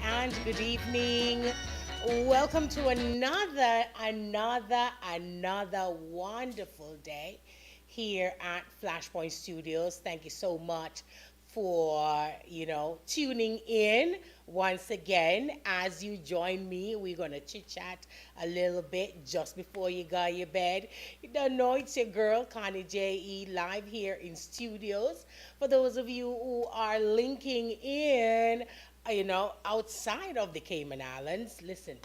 and good evening. Welcome to another wonderful day here at Flashpoint Studios. Thank you so much for, tuning in once again. As you join me, we're going to chit chat a little bit just before you go to your bed. You don't know, it's your girl, Connie J.E., live here in studios. For those of you who are linking in, outside of the Cayman Islands, listen,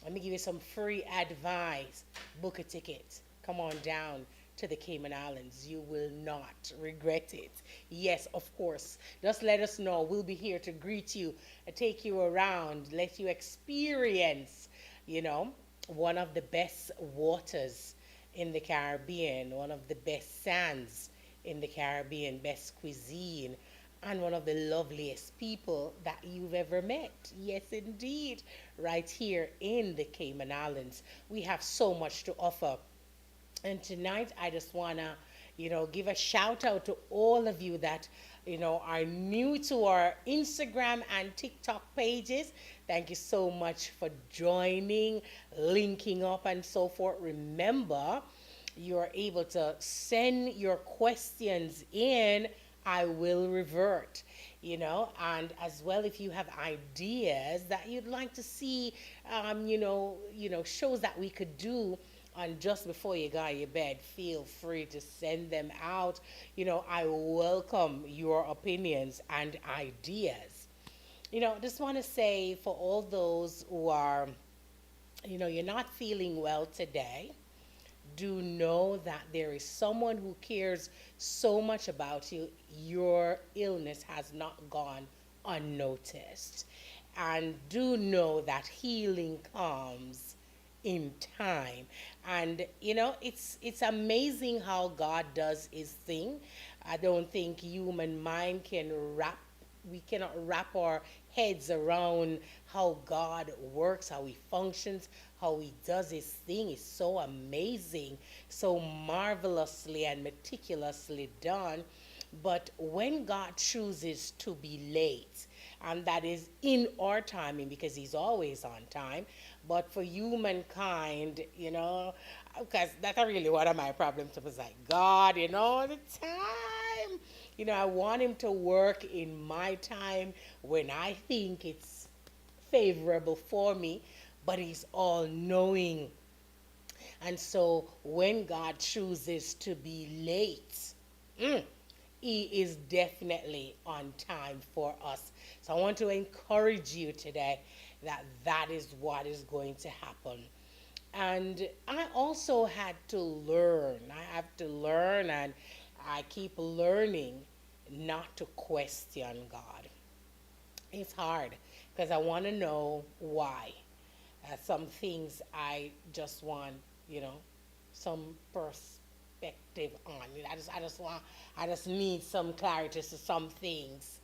let me give you some free advice. Book a ticket. Come on down to the Cayman Islands. You will not regret it. Yes, of course. Just let us know. We'll be here to greet you, take you around, let you experience, you know, one of the best waters in the Caribbean, one of the best sands in the Caribbean, best cuisine, and one of the loveliest people that you've ever met. Yes, indeed, right here in the Cayman Islands. We have so much to offer. And tonight, I just want to, give a shout out to all of you that, are new to our Instagram and TikTok pages. Thank you so much for joining, linking up, and so forth. Remember, you're able to send your questions in. I will revert, and as well, if you have ideas that you'd like to see, shows that we could do on just before you go to your bed, feel free to send them out. I welcome your opinions and ideas. Just want to say for all those who are, you're not feeling well today, do know that there is someone who cares so much about you. Your illness has not gone unnoticed. And do know that healing comes in time. And it's amazing how God does his thing. I don't think human mind can wrap we cannot wrap our heads around how God works, how he functions, how he does his thing. Is so amazing, so marvelously and meticulously done. But when God chooses to be late, and that is in our timing because he's always on time, but for humankind, because that's really one of my problems. It was like, God, the time. I want him to work in my time when I think it's favorable for me, but he's all knowing. And so when God chooses to be late, he is definitely on time for us. So I want to encourage you today that that is what is going to happen. And I also had to learn. I have to learn, and I keep learning not to question God. It's hard because I want to know why. Some things I just want, some perspective on. I just need some clarity to some things.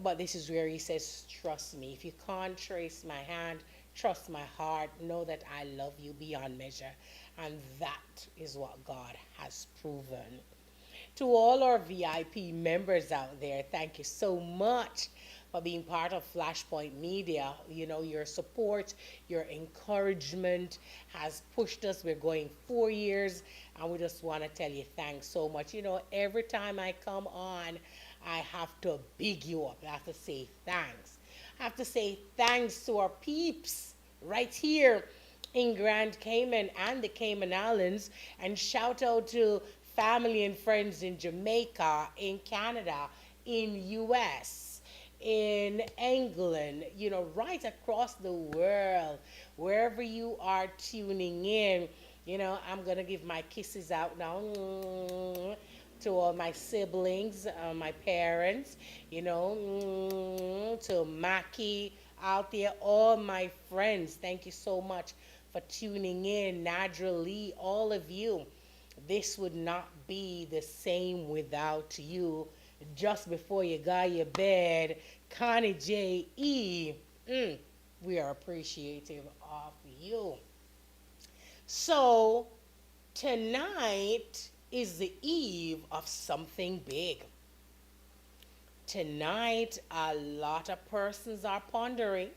But this is where he says, trust me. If you can't trace my hand, trust my heart. Know that I love you beyond measure. And that is what God has proven. To all our VIP members out there, thank you so much for being part of Flashpoint Media. Your support, your encouragement has pushed us. We're going 4 years, and we just want to tell you thanks so much. Every time I come on, I have to big you up. I have to say thanks. I have to say thanks to our peeps right here in Grand Cayman and the Cayman Islands, and shout out to family and friends in Jamaica, in Canada, in US, in England, right across the world, wherever you are tuning in. I'm going to give my kisses out now to all my siblings, my parents, to Maki out there, all my friends. Thank you so much for tuning in. Nadra Lee, all of you. This would not be the same without you. Just before you got your bed, Connie J.E., we are appreciative of you. So, tonight is the eve of something big. Tonight, a lot of persons are pondering.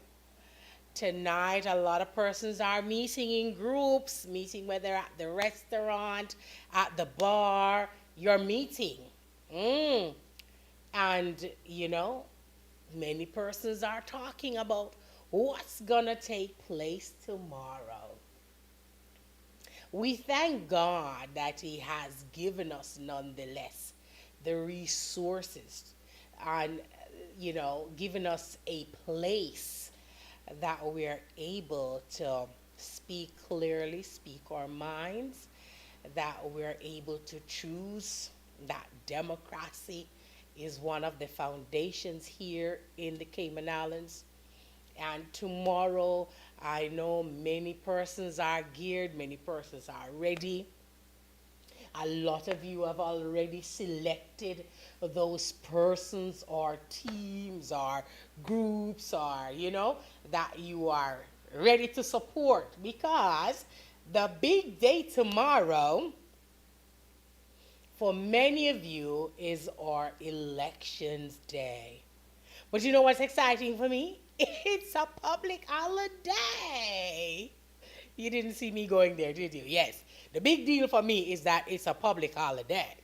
Tonight, a lot of persons are meeting in groups, meeting whether at the restaurant, at the bar, you're meeting. Mm. And, many persons are talking about what's gonna take place tomorrow. We thank God that He has given us, nonetheless, the resources and, given us a place that we're able to speak clearly, speak our minds, that we're able to choose, that democracy is one of the foundations here in the Cayman Islands. And tomorrow, I know many persons are geared, many persons are ready. A lot of you have already selected those persons or teams or groups or, that you are ready to support, because the big day tomorrow for many of you is our elections day. But you know what's exciting for me? It's a public holiday. You didn't see me going there, did you? Yes. The big deal for me is that it's a public holiday.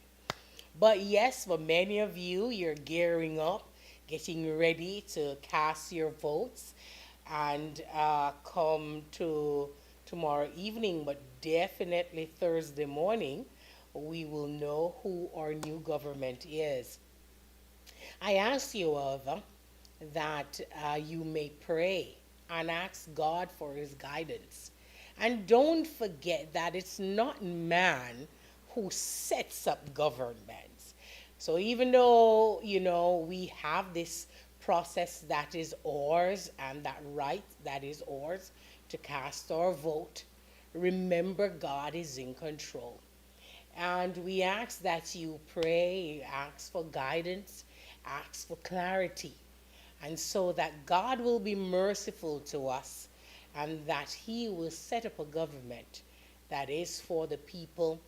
But yes, for many of you, you're gearing up, getting ready to cast your votes and come to tomorrow evening, but definitely Thursday morning, we will know who our new government is. I ask you, however, that you may pray and ask God for His guidance. And don't forget that it's not man who sets up governments. So even though, we have this process that is ours and that right that is ours to cast our vote, remember God is in control. And we ask that you pray, ask for guidance, ask for clarity, and so that God will be merciful to us and that He will set up a government that is for the people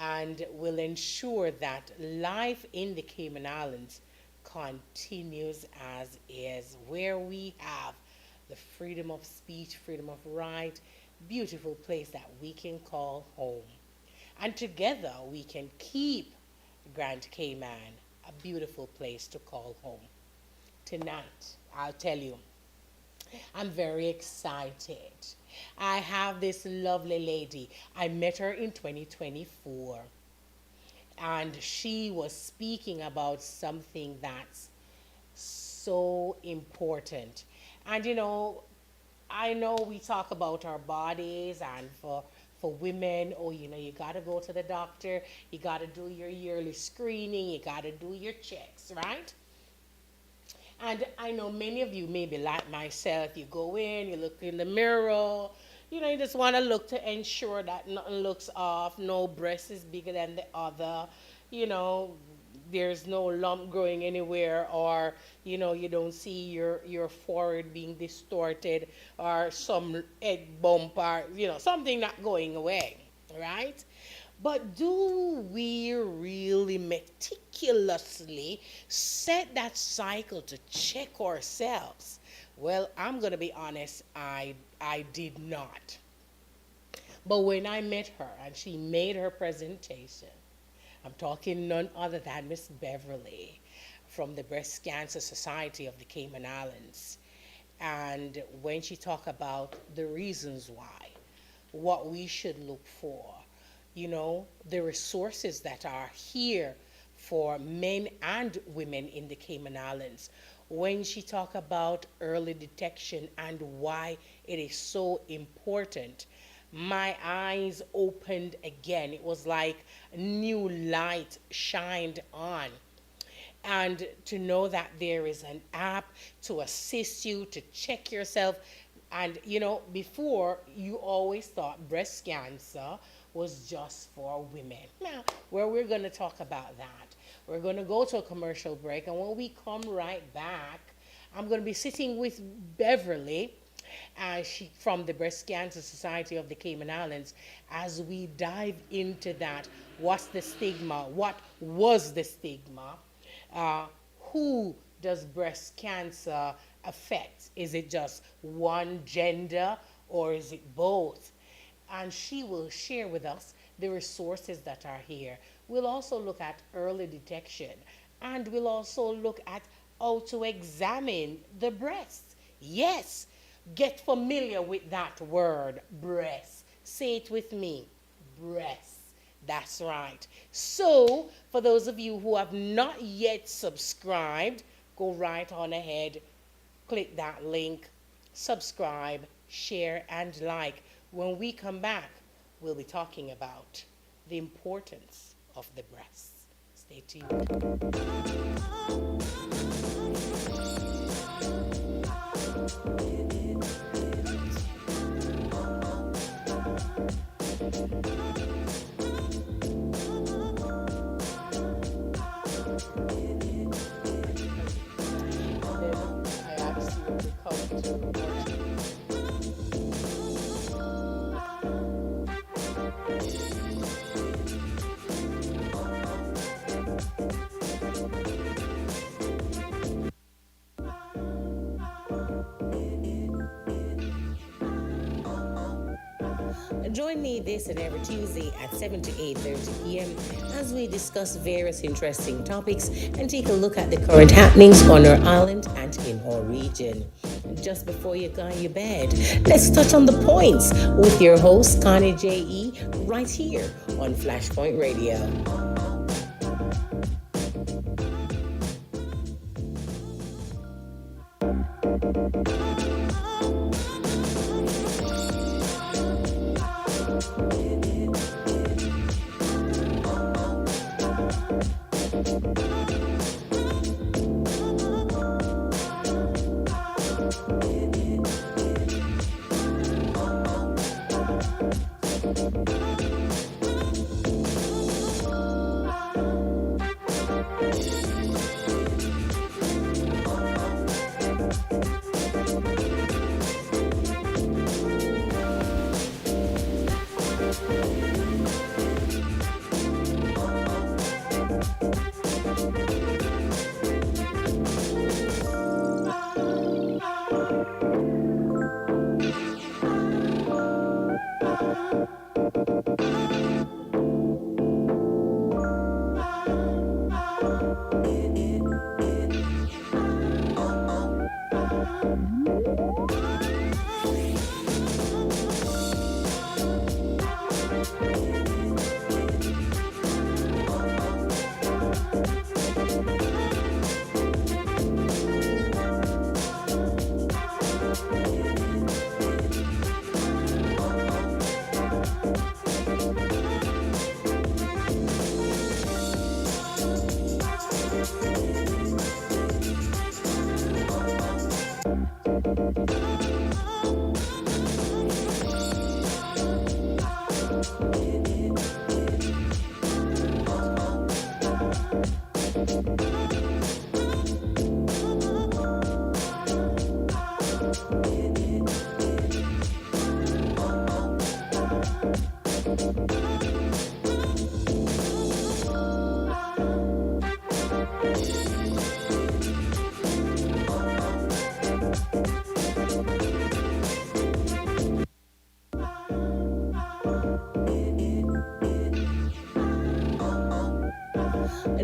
and will ensure that life in the Cayman Islands continues as is, where we have the freedom of speech, freedom of right, beautiful place that we can call home. And together we can keep Grand Cayman a beautiful place to call home. Tonight, I'll tell you, I'm very excited. I have this lovely lady. I met her in 2024, and she was speaking about something that's so important. And I know we talk about our bodies, and for women, oh, you got to go to the doctor, you got to do your yearly screening, you got to do your checks, right? And I know many of you may be like myself. You go in, you look in the mirror, you just want to look to ensure that nothing looks off, no breast is bigger than the other, you know, there's no lump growing anywhere, or, you don't see your forehead being distorted, or some head bump, or, something not going away, right? But do we really meticulously set that cycle to check ourselves? Well, I'm going to be honest, I did not. But when I met her and she made her presentation, I'm talking none other than Miss Beverly from the Breast Cancer Society of the Cayman Islands. And when she talked about the reasons why, what we should look for, the resources that are here for men and women in the Cayman Islands. When she talked about early detection and why it is so important, my eyes opened again. It was like a new light shined on. And to know that there is an app to assist you to check yourself. And, before you always thought breast cancer was just for women. Now, we're going to talk about that. We're going to go to a commercial break, and when we come right back, I'm going to be sitting with Beverly, she from the Breast Cancer Society of the Cayman Islands, as we dive into that. What's the stigma? What was the stigma? Who does breast cancer affect? Is it just one gender or is it both? And she will share with us the resources that are here. We'll also look at early detection, and we'll also look at how to examine the breast. Yes, get familiar with that word, breast. Say it with me, breast. That's right. So, for those of you who have not yet subscribed, go right on ahead, click that link, subscribe, share, and like. When we come back, we'll be talking about the importance of the breasts. Stay tuned. I asked you to come to Join me this and every Tuesday at 7 to 8:30 p.m. as we discuss various interesting topics and take a look at the current happenings on our island and in our region. Just before you go on your bed, let's touch on the points with your host, Connie J.E., right here on Flashpoint Radio.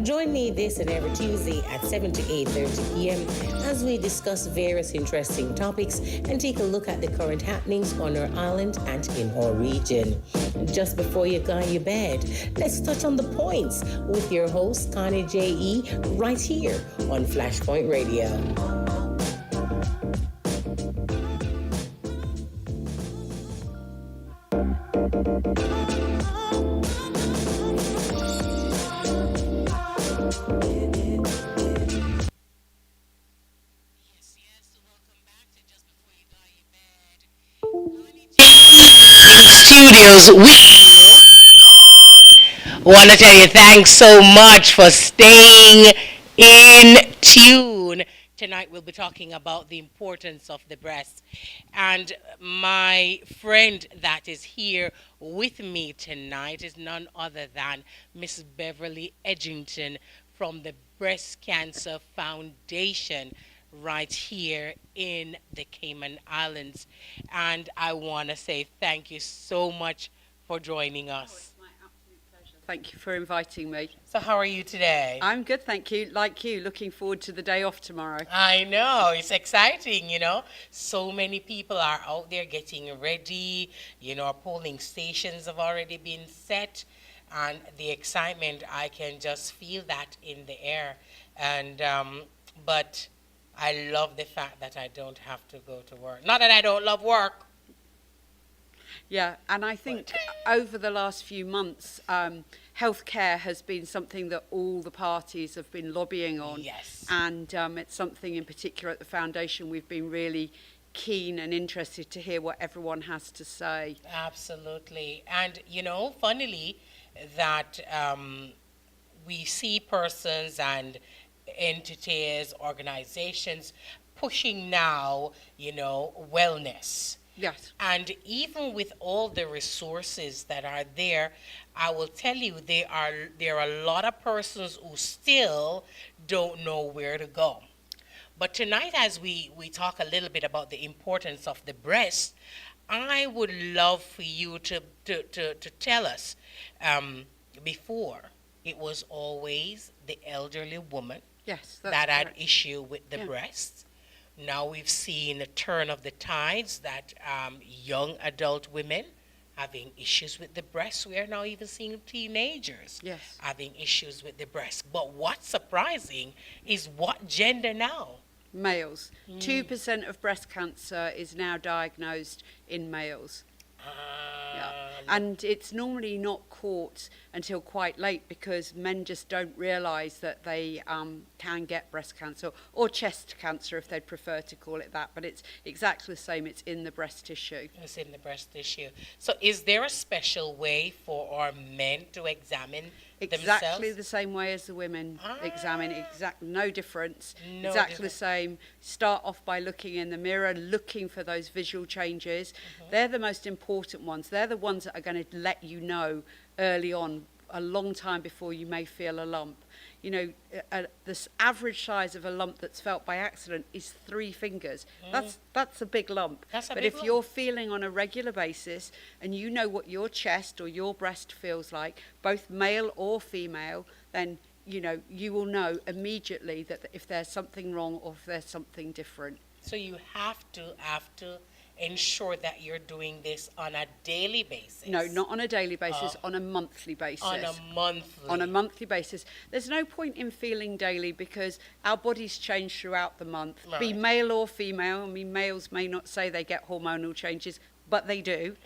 Join me this and every Tuesday at 7 to 8:30 p.m. as we discuss various interesting topics and take a look at the current happenings on our island and in our region. Just before you go on your bed, let's touch on the points with your host, Connie J.E., right here on Flashpoint Radio. Studios with you. Want to tell you thanks so much for staying in tune. Tonight we'll be talking about the importance of the breast. And my friend that is here with me tonight is none other than Miss Beverly Edgington from the Breast Cancer Foundation. right here in the Cayman Islands. And I want to say thank you so much for joining Oh, us. it's my absolute pleasure. Thank you for inviting me. So, how are you today? I'm good, thank you. Like you, looking forward to the day off tomorrow. I know, it's exciting, you know. So many people are out there getting ready, you know, polling stations have already been set, and the excitement, I can just feel that in the air. And, but I love the fact that I don't have to go to work. Not that I don't love work, Yeah, and I think over the last few months, healthcare has been something that all the parties have been lobbying on. yes. And it's something in particular at the foundation we've been really keen and interested to hear what everyone has to say. Absolutely. And, you know, funnily, that we see persons and entities, organizations pushing now, you know, wellness. Yes. And even with all the resources that are there, I will tell you there are a lot of persons who still don't know where to go. But tonight, as we talk a little bit about the importance of the breast, I would love for you to tell us, before it was always the elderly woman Yes, that's that had correct. issue with the Yeah. breast. Now we've seen a turn of the tides that young adult women having issues with the breast. We are now even seeing teenagers Yes. having issues with the breast. But what's surprising is what gender now? Males. 2% of breast cancer is now diagnosed in males. Yeah. And it's normally not caught until quite late because men just don't realise that they can get breast cancer or chest cancer if they'd prefer to call it that. But it's exactly the same, it's in the breast tissue. It's in the breast tissue. So is there a special way for our men to examine Exactly themselves? the same way as the women examine, no difference. No Exactly the difference. same. Start off by looking in the mirror, looking for those visual changes. They're the most important ones. They're the ones that are going to let you know early on, a long time before you may feel a lump. You know, the average size of a lump that's felt by accident is 3 fingers. That's a big lump. That's a But big if lump. you're feeling on a regular basis and you know what your chest or your breast feels like, both male or female, then you know you will know immediately that if there's something wrong or if there's something different. So you have to ensure that you're doing this on a daily basis. No, not on a daily basis, on a monthly basis. On a monthly. On a monthly basis. There's no point in feeling daily because our bodies change throughout the month, be Right. male or female. I mean, males may not say they get hormonal changes, but they do.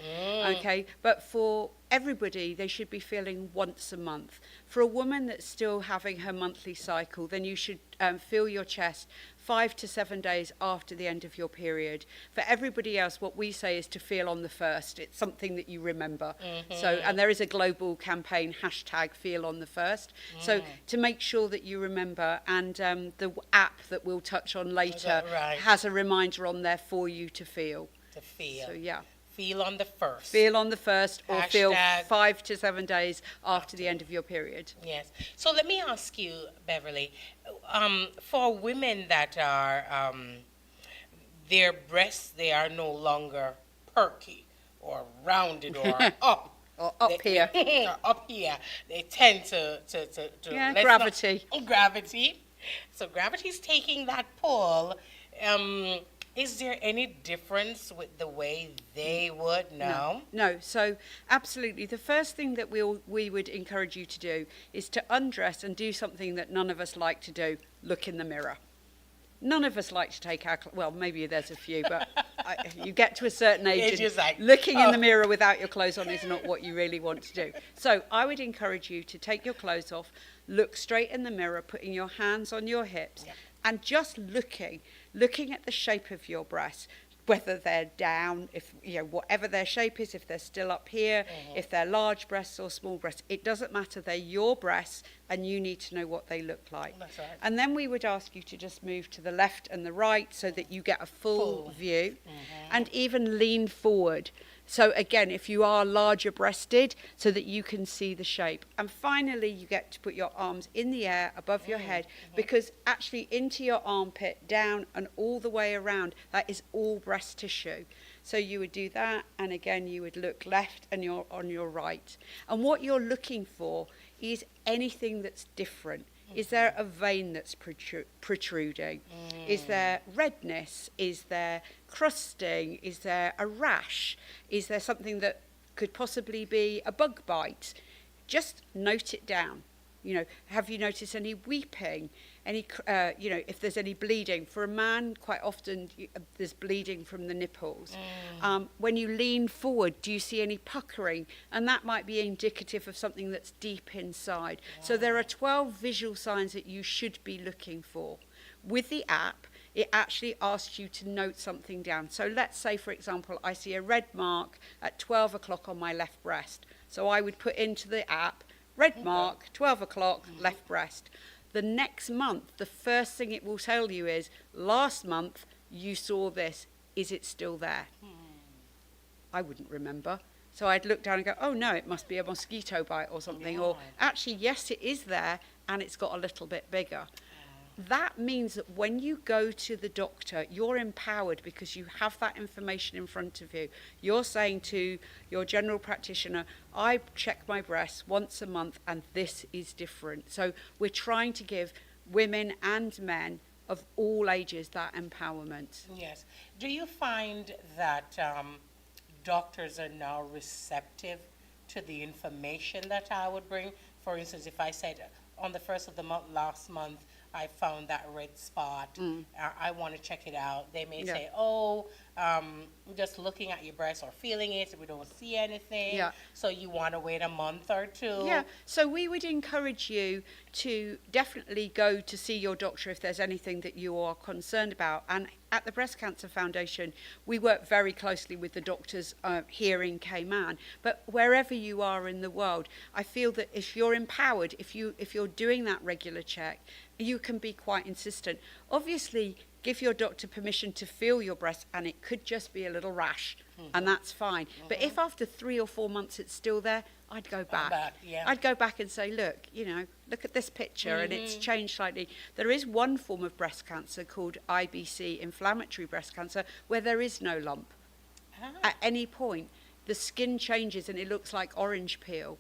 Okay, but for everybody, they should be feeling once a month. For a woman that's still having her monthly cycle, then you should feel your chest 5 to 7 days after the end of your period. For everybody else, what we say is to feel on the first. It's something that you remember. So, and there is a global campaign, #FeelOnTheFirst. So to make sure that you remember, and the app that we'll touch on later Right. has a reminder on there for you to feel. To feel. So yeah, Feel on the first. feel on the first or feel Hashtag- 5 to 7 days after the end of your period. Yes. So let me ask you, Beverly, for women that are, their breasts, they are no longer perky or rounded or up. Or up here. Up here. They tend to Yeah, let's gravity. Gravity. So gravity's taking that pull. Is there any difference with the way they would? No. No. So absolutely. The first thing that we would encourage you to do is to undress and do something that none of us like to do, look in the mirror. None of us like to take our, well, maybe there's a few, but you get to a certain age It's and just like, looking in oh. the mirror without your clothes on is not what you really want to do. So I would encourage you to take your clothes off, look straight in the mirror, putting your hands on your hips, Yeah. and just looking at the shape of your breasts, whether they're down, if you know whatever their shape is, if they're still up here, if they're large breasts or small breasts, it doesn't matter. They're your breasts, and you need to know what they look like. That's right. And then we would ask you to just move to the left and the right so that you get a full Full. view. and even lean forward. So again, if you are larger breasted, so that you can see the shape. And finally, you get to put your arms in the air above your head, because actually into your armpit, down and all the way around, that is all breast tissue. So you would do that, and again, you would look left and you're on your right. And what you're looking for is anything that's different. Is there a vein that's protruding? Is there redness? Is there crusting? Is there a rash? Is there something that could possibly be a bug bite? Just note it down. You know, have you noticed any weeping? Any, you know, if there's any bleeding. For a man, quite often there's bleeding from the nipples. When you lean forward, do you see any puckering? And that might be indicative of something that's deep inside. So there are 12 visual signs that you should be looking for. With the app, it actually asks you to note something down. So let's say, for example, I see a red mark at 12 o'clock on my left breast. So I would put into the app, red mark, 12 o'clock, left breast. The next month, the first thing it will tell you is, last month you saw this, is it still there? I wouldn't remember. So I'd look down and go, oh no, it must be a mosquito bite or something. Or actually, yes, it is there, and it's got a little bit bigger. That means that when you go to the doctor, you're empowered because you have that information in front of you. You're saying to your general practitioner, I check my breasts once a month and this is different. So we're trying to give women and men of all ages that empowerment. Yes. Do you find that doctors are now receptive to the information that I would bring? For instance, if I said on the first of the month last month, I found that red spot. I want to check it out. They may say, oh, just looking at your breast or feeling it, we don't see anything. So you want to wait a month or two. So we would encourage you to definitely go to see your doctor if there's anything that you are concerned about. And at the Breast Cancer Foundation, we work very closely with the doctors here in Cayman. But wherever you are in the world, I feel that if you're empowered, if you're doing that regular check, you can be quite insistent. Obviously, give your doctor permission to feel your breast, and it could just be a little rash, and that's fine. But if after 3 or 4 months it's still there, I'd go back. I'd go back and say, look, you know, look at this picture, and it's changed slightly. There is one form of breast cancer called IBC, inflammatory breast cancer, where there is no lump. At any point, the skin changes and it looks like orange peel.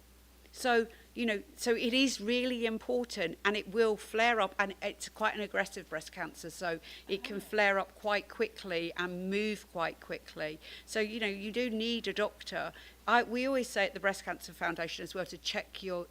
So, you know, so it is really important, and it will flare up, and it's quite an aggressive breast cancer, so it can flare up quite quickly and move quite quickly. So, you know, you do need a doctor. We always say at the Breast Cancer Foundation as well to check your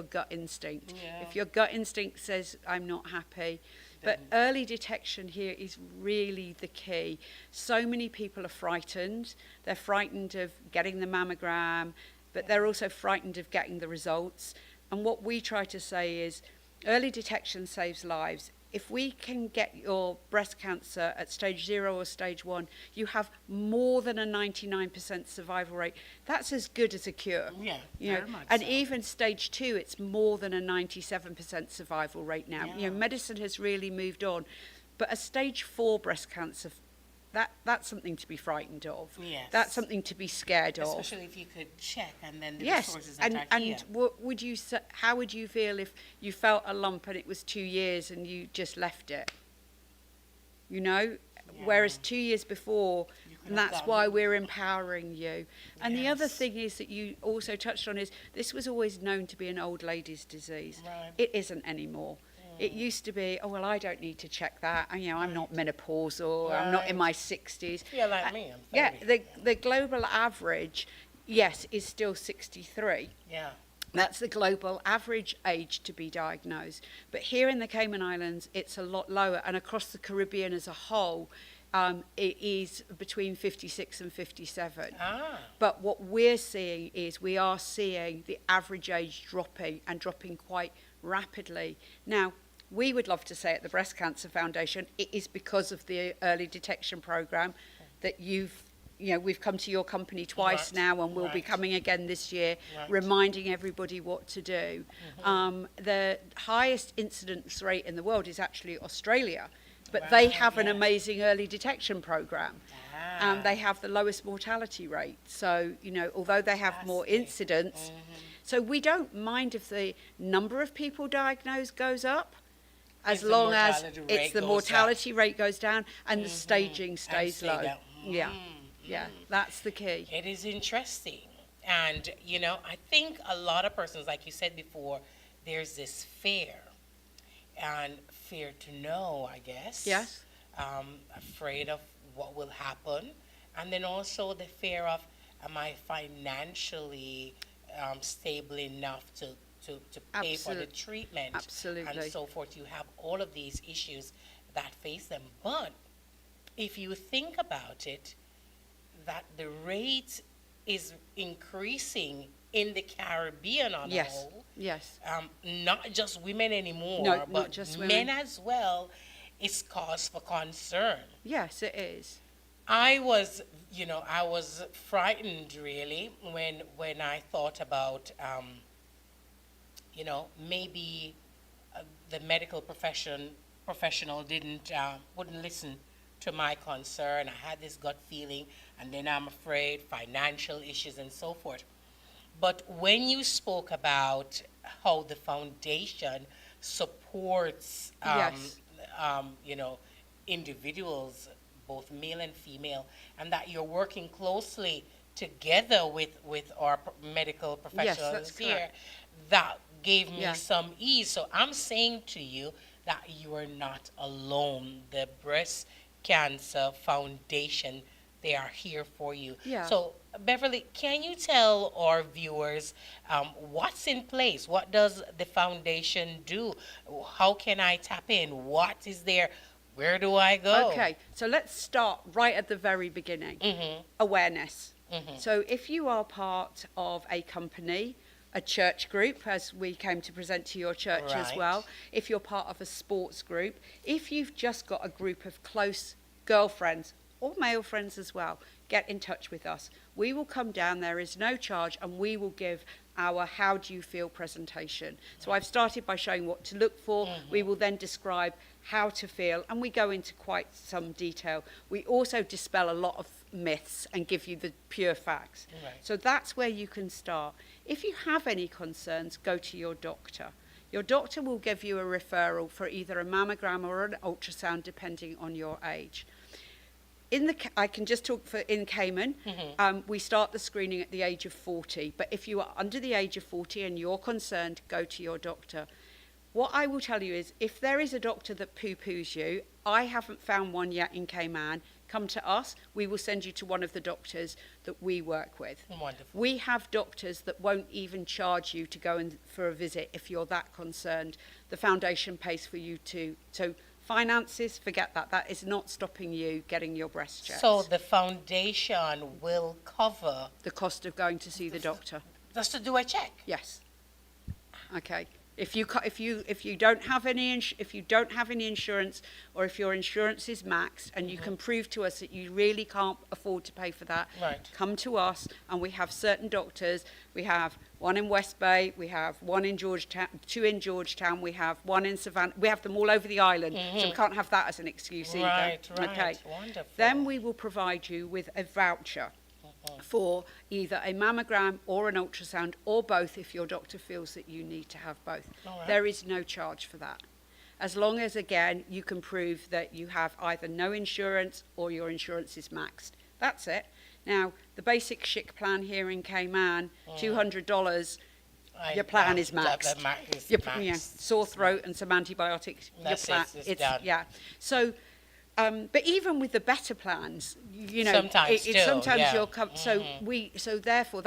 gut instinct. If your gut instinct says, I'm not happy. But early detection here is really the key. So many people are frightened. They're frightened of getting the mammogram, but they're also frightened of getting the results. And what we try to say is early detection saves lives. If we can get your breast cancer at stage 0 or stage 1, you have more than a 99% survival rate. That's as good as a cure. You know, and even stage 2, it's more than a 97% survival rate now. You know, medicine has really moved on. But a stage 4 breast cancer, that's something to be frightened of. That's something to be scared of. Especially if you could check and then the resources that are here. And how would you feel if you felt a lump and it was 2 years and you just left it? You know? Whereas 2 years before, and that's why we're empowering you. And the other thing is that you also touched on is this was always known to be an old lady's disease. It isn't anymore. It used to be, oh, well, I don't need to check that. You know, I'm not menopausal. I'm not in my 60s. Yeah, like me, I'm 30. The global average, yes, is still 63. That's the global average age to be diagnosed. But here in the Cayman Islands, it's a lot lower. And across the Caribbean as a whole, it is between 56 and 57. But what we're seeing is we are seeing the average age dropping, and dropping quite rapidly. Now, we would love to say at the Breast Cancer Foundation, it is because of the early detection program that we've come to your company twice now, and we'll be coming again this year, reminding everybody what to do. The highest incidence rate in the world is actually Australia, but they Right, have an yes. amazing early detection program. And Ah, they have the lowest mortality rate. So, although they have more fantastic. incidents, so we don't mind if the number of people diagnosed goes up, as If the long as mortality it's rate the goes up. mortality rate goes down and the staging And stays stay low. down. Yeah, yeah, that's the key. It is interesting. And, I think a lot of persons, like you said before, there's this fear and fear to know, I guess. Yes. Afraid of what will happen. And then also the fear of, am I financially stable enough to pay for the treatment Absolutely. and so forth? You have all of these issues that face them. But if you think about it, that the rate is increasing in the Caribbean on a Yes, whole. yes. Not just women anymore, No, not but just men women. as well. Is cause for concern. Yes, it is. I was, I was frightened really when I thought about, maybe the medical professional wouldn't listen to my concern. I had this gut feeling, and then I'm afraid financial issues and so forth. But when you spoke about how the foundation supports, Yes. individuals, both male and female, and that you're working closely together with our medical professionals that's here, correct. that gave me Yeah. some ease. So I'm saying to you that you are not alone. The Breast Cancer Foundation, they are here for you. Yeah. So, Beverly, can you tell our viewers what's in place? What does the foundation do? How can I tap in? What is there? Where do I go? Okay, so let's start right at the very beginning. Mm-hmm. Awareness. Mm-hmm. So if you are part of a company, a church group, as we came to present to your church as Right. well, if you're part of a sports group, if you've just got a group of close girlfriends or male friends as well, get in touch with us. We will come down, there is no charge, and we will give our How Do You Feel presentation. So I've started by showing what to look for. We will then describe how to feel, and we go into quite some detail. We also dispel a lot of myths and give you the pure facts. Right. So that's where you can start. If you have any concerns, go to your doctor. Your doctor will give you a referral for either a mammogram or an ultrasound, depending on your age. I can just talk for in Cayman. We start the screening at the age of 40. But if you are under the age of 40 and you're concerned, go to your doctor. What I will tell you is, if there is a doctor that poo-poos you, I haven't found one yet in Cayman, come to us. We will send you to one of the doctors that we work with. Wonderful. We have doctors that won't even charge you to go in for a visit if you're that concerned. The foundation pays for you to. So finances, forget that. That is not stopping you getting your breast checked. So the foundation will cover The cost of going to see the doctor. just to do a check. Yes. Okay. If you don't have any insurance, or if your insurance is maxed and you can prove to us that you really can't afford to pay for that, Right. come to us, and we have certain doctors. We have one in West Bay, we have one in Georgetown, two in Georgetown, we have one in Savannah. We have them all over the island, so we can't have that as an excuse either. Right, right. Okay. Wonderful. Then we will provide you with a voucher for either a mammogram or an ultrasound, or both if your doctor feels that you need to have both. All right. There is no charge for that. As long as, again, you can prove that you have either no insurance or your insurance is maxed. That's it. Now, the basic chic plan here in Cayman, $200, your plan is maxed. The max is Your, maxed. yeah, sore throat and some antibiotics. That's your plan, it's done. yeah. So, but even with the better plans, Sometimes still, sometimes yeah. you'll so therefore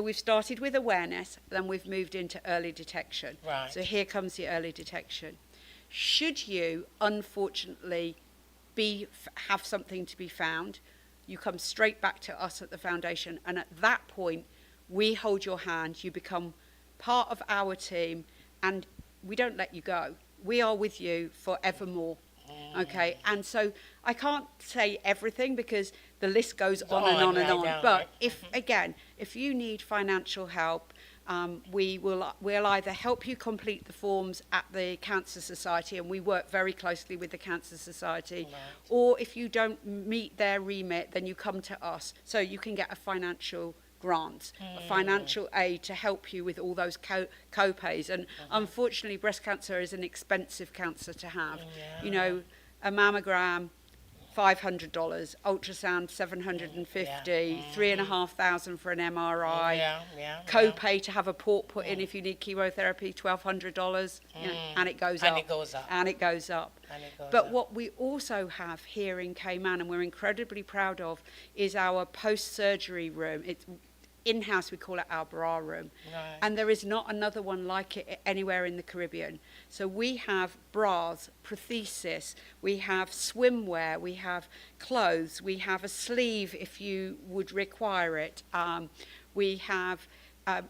we've started with awareness, then we've moved into early detection. Right. So here comes the early detection. Should you unfortunately have something to be found, you come straight back to us at the foundation, and at that point we hold your hand. You become part of our team, and we don't let you go. We are with you forevermore. Okay, and so I can't say everything because the list goes on and on and on. down, But right. if you need financial help, We'll either help you complete the forms at the Cancer Society, and we work very closely with the Cancer Society, Right. or if you don't meet their remit, then you come to us. So you can get a financial grant, a financial aid to help you with all those co-pays. And unfortunately, breast cancer is an expensive cancer to have. Yeah. You know, a mammogram, $500, ultrasound, $750, $3,500 for an MRI. Yeah. Co-pay to have a port put in if you need chemotherapy, $1,200, and it goes And up. it goes up. And it goes up. And it goes But up. what we also have here in Cayman, and we're incredibly proud of, is our post-surgery room. It's in-house, we call it our bra room. Right. And there is not another one like it anywhere in the Caribbean. So we have bras, prosthesis, we have swimwear, we have clothes, we have a sleeve if you would require it. We have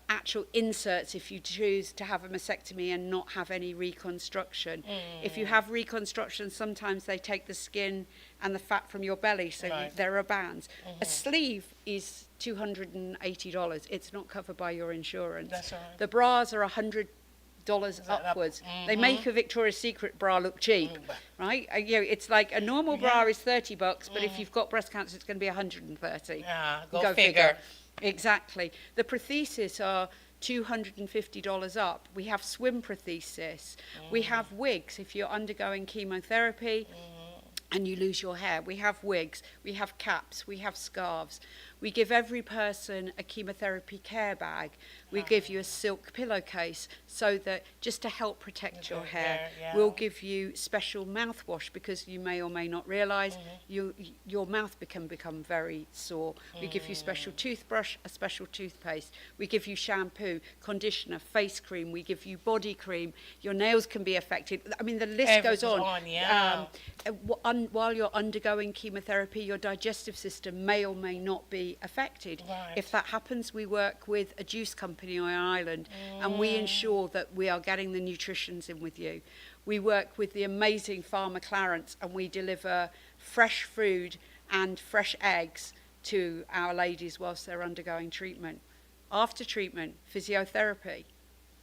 actual inserts if you choose to have a mastectomy and not have any reconstruction. If you have reconstruction, sometimes they take the skin and the fat from your belly, so Right. there are bands. A sleeve is $280. It's not covered by your insurance. That's right. The bras are $100 that up? upwards. They make a Victoria's Secret bra look cheap, right? You know, it's like a normal bra is $30, but if you've got breast cancer, it's going to be $130. Yeah, go figure. Exactly. The prosthesis are $250 up. We have swim prosthesis. We have wigs if you're undergoing chemotherapy and you lose your hair. We have wigs. We have caps. We have scarves. We give every person a chemotherapy care bag. We give you a silk pillowcase so that just to help protect your hair. Yeah. We'll give you special mouthwash because you may or may not realise your mouth can become very sore. We give you special toothbrush, a special toothpaste. We give you shampoo, conditioner, face cream. We give you body cream. Your nails can be affected. I mean, the list goes on. While you're undergoing chemotherapy, your digestive system may or may not be affected. Right. If that happens, we work with a juice company on an island and we ensure that we are getting the nutritions in with you. We work with the amazing farmer Clarence and we deliver fresh food and fresh eggs to our ladies whilst they're undergoing treatment. After treatment, physiotherapy.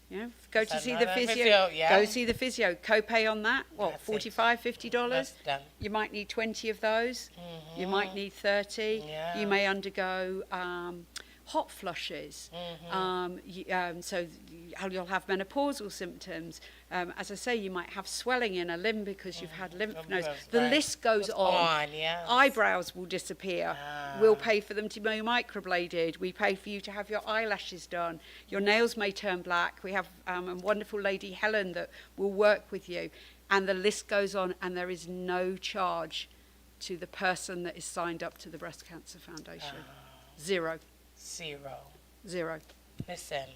You know, go to see the physio. Go see the physio. Co-pay on that. What, That's $45, $50? That's done. You might need 20 of those. You might need 30. Yeah. You may undergo hot flushes. So you'll have menopausal symptoms. As I say, you might have swelling in a limb because you've had lymph nodes. The Right. list goes on. Yes. Eyebrows will disappear. We'll pay for them to be microbladed. We pay for you to have your eyelashes done. Your nails may turn black. We have a wonderful lady, Helen, that will work with you. And the list goes on, and there is no charge to the person that is signed up to the Breast Cancer Foundation. Zero. Zero. Listen,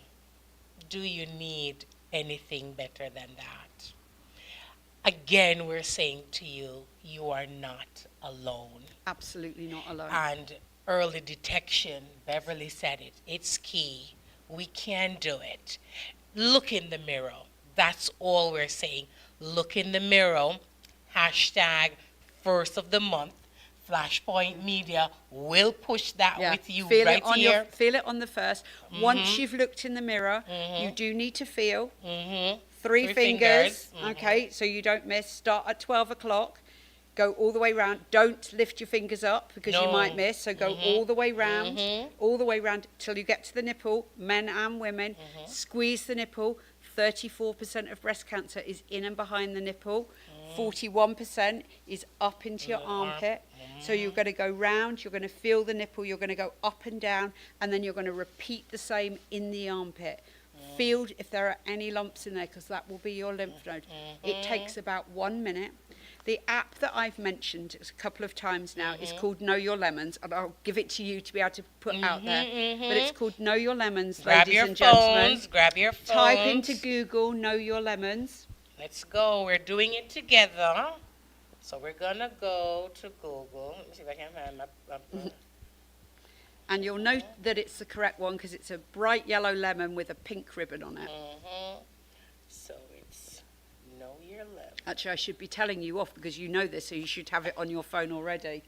do you need anything better than that? Again, we're saying to you, you are not alone. Absolutely not alone. And early detection, Beverly said it, it's key. We can do it. Look in the mirror. That's all we're saying. Look in the mirror. Hashtag first of the month. Flashpoint Media will push that with you feel right it on here. feel it on the first. Once you've looked in the mirror, you do need to feel. Three fingers. Okay, so you don't miss. Start at 12 o'clock. Go all the way round. Don't lift your fingers up because you might miss. So go all the way round, till you get to the nipple, men and women. Squeeze the nipple. 34% of breast cancer is in and behind the nipple. 41% is up into your armpit. So you're going to go round, you're going to feel the nipple, you're going to go up and down, and then you're going to repeat the same in the armpit. Feel if there are any lumps in there, because that will be your lymph node. It takes about 1 minute. The app that I've mentioned a couple of times now is called Know Your Lemons, and I'll give it to you to be able to put out there. But it's called Know Your Lemons, Grab ladies your and gentlemen. Grab your phones. Type into Google Know Your Lemons. Let's go. We're doing it together. So we're going to go to Google. Let me see if I can find my And you'll know that it's the correct one because it's a bright yellow lemon with a pink ribbon on it. So it's Know Your Lemon. Actually, I should be telling you off because you know this, so you should have it on your phone already.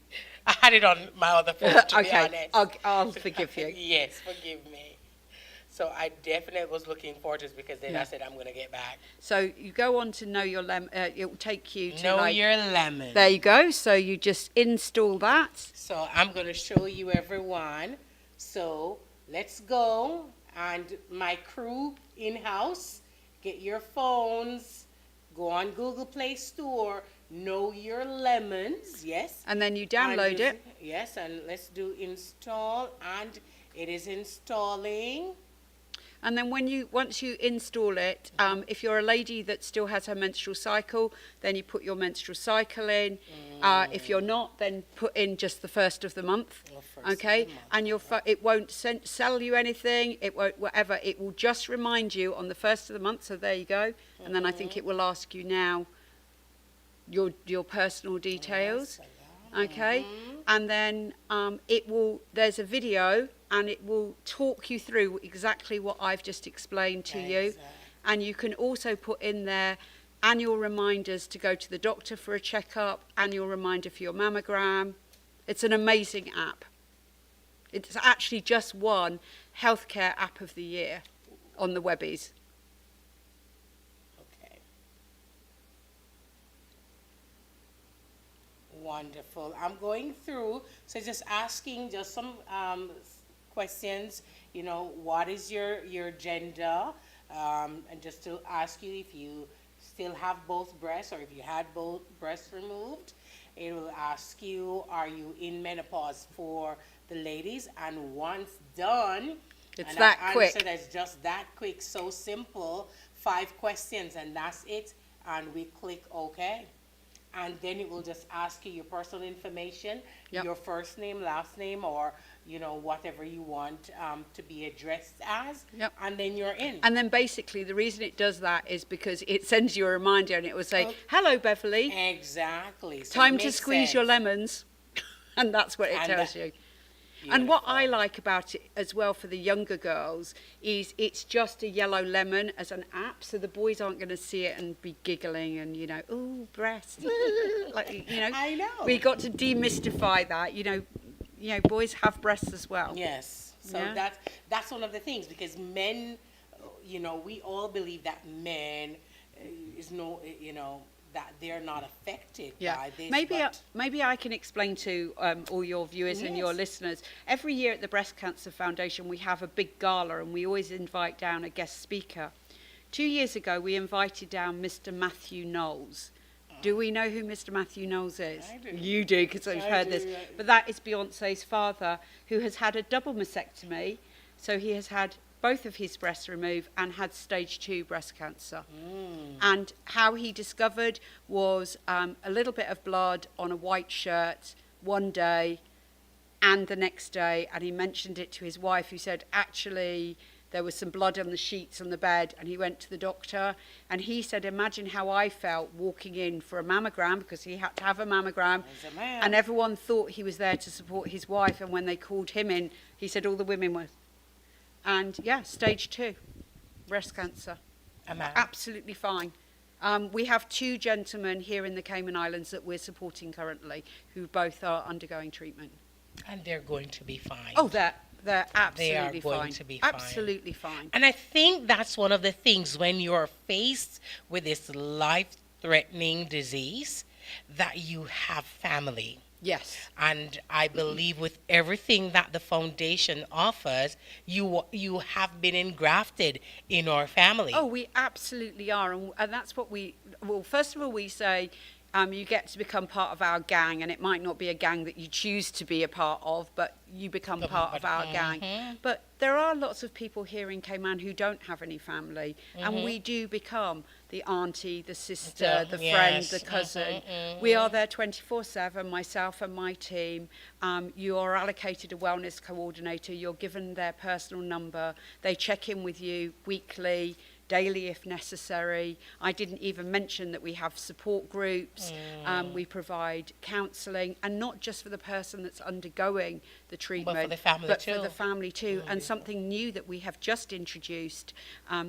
I had it on my other phone, to be Okay, honest. I'll forgive you. Yes, forgive me. So I definitely was looking forward to this because then I Yeah. said I'm going to get back. So you go on to Know Your Lemon. It will take you to Know your lemon. There you go. So you just install that. So I'm going to show you everyone. So let's go. And my crew in-house, get your phones, go on Google Play Store, Know Your Lemons, yes. And then you download it. Yes, and let's do install, and it is installing. And then once you install it, if you're a lady that still has her menstrual cycle, then you put your menstrual cycle in. If you're not, then put in just the first of the month. Okay, and it won't sell you anything. It won't whatever. It will just remind you on the first of the month. So there you go. And then I think it will ask you now your personal details. Okay, and then there's a video, and it will talk you through exactly what I've just explained to you. And you can also put in there annual reminders to go to the doctor for a checkup, annual reminder for your mammogram. It's an amazing app. It's actually just won Healthcare App of the Year on the Webbies. Okay. Wonderful. I'm going through, so just asking just some questions, what is your gender? And just to ask you if you still have both breasts or if you had both breasts removed. It will ask you, are you in menopause for the ladies? And once done, It's and that I quick. answer that's just that quick, so simple. 5 questions and that's it. And we click OK. And then it will just ask you your personal information, Yep. your first name, last name, or whatever you want to be addressed as. Yep. And then you're in. And then basically the reason it does that is because it sends you a reminder, and it will say, Okay. hello, Beverly. Exactly. So Time it to makes squeeze your sense. lemons. And that's what it And tells that- you. And what I Beautiful. like about it as well for the younger girls is it's just a yellow lemon as an app, so the boys aren't going to see it and be giggling and, ooh, breast. I know. We got to demystify that. Boys have breasts as well. Yes. So Yeah. that's one of the things, because men, we all believe that men is no, that they're not affected by this. Maybe I can explain to all your viewers and your Yes. listeners. Every year at the Breast Cancer Foundation, we have a big gala, and we always invite down a guest speaker. 2 years ago, we invited down Mr. Matthew Knowles. Do we know who Mr. Matthew Knowles is? I do. You do, because I've I heard do, this. yeah. But that is Beyonce's father, who has had a double mastectomy. So he has had both of his breasts removed and had stage 2 breast cancer. And how he discovered was a little bit of blood on a white shirt one day and the next day. And he mentioned it to his wife, who said, actually, there was some blood on the sheets on the bed. And he went to the doctor, and he said, imagine how I felt walking in for a mammogram, because he had to have a mammogram. As a man. And everyone thought he was there to support his wife. And when they called him in, he said all the women were. And stage 2 breast cancer. A man. Absolutely fine. We have 2 gentlemen here in the Cayman Islands that we're supporting currently, who both are undergoing treatment. And they're going to be fine. Oh, they're absolutely going fine. to be fine. Absolutely fine. And I think that's one of the things when you're faced with this life-threatening disease, that you have family. Yes. And I believe with everything that the foundation offers, you have been engrafted in our family. Oh, we absolutely are. And that's what first of all, we say you get to become part of our gang, and it might not be a gang that you choose to be a part of, but you become part of our gang. But there are lots of people here in Cayman who don't have any family, and we do become the auntie, the sister, the friend, Yes. the cousin. We are there 24/7, myself and my team. You are allocated a wellness coordinator. You're given their personal number. They check in with you weekly, daily if necessary. I didn't even mention that we have support groups. We provide counselling, and not just for the person that's undergoing the treatment, the family but too. for the family too. And something new that we have just introduced,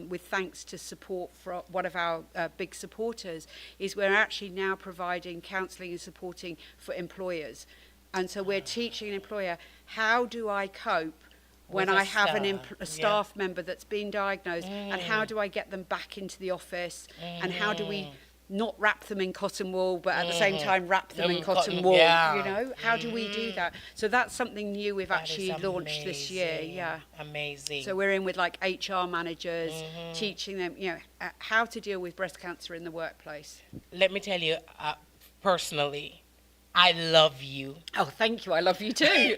with thanks to support from one of our big supporters, is we're actually now providing counselling and supporting for employers. And so we're teaching an employer, how do I cope when With a I have a yeah. staff member that's been diagnosed, and how do I get them back into the office, and how do we not wrap them in cotton wool, but at the same time wrap them in cotton wool, you Yeah. know? How do we do that? So that's something new we've That is actually launched this year, amazing. yeah. Amazing. So we're in with like HR managers, teaching them, you know, how to deal with breast cancer in the workplace. Let me tell you, personally, I love you. Oh, thank you. I love you too.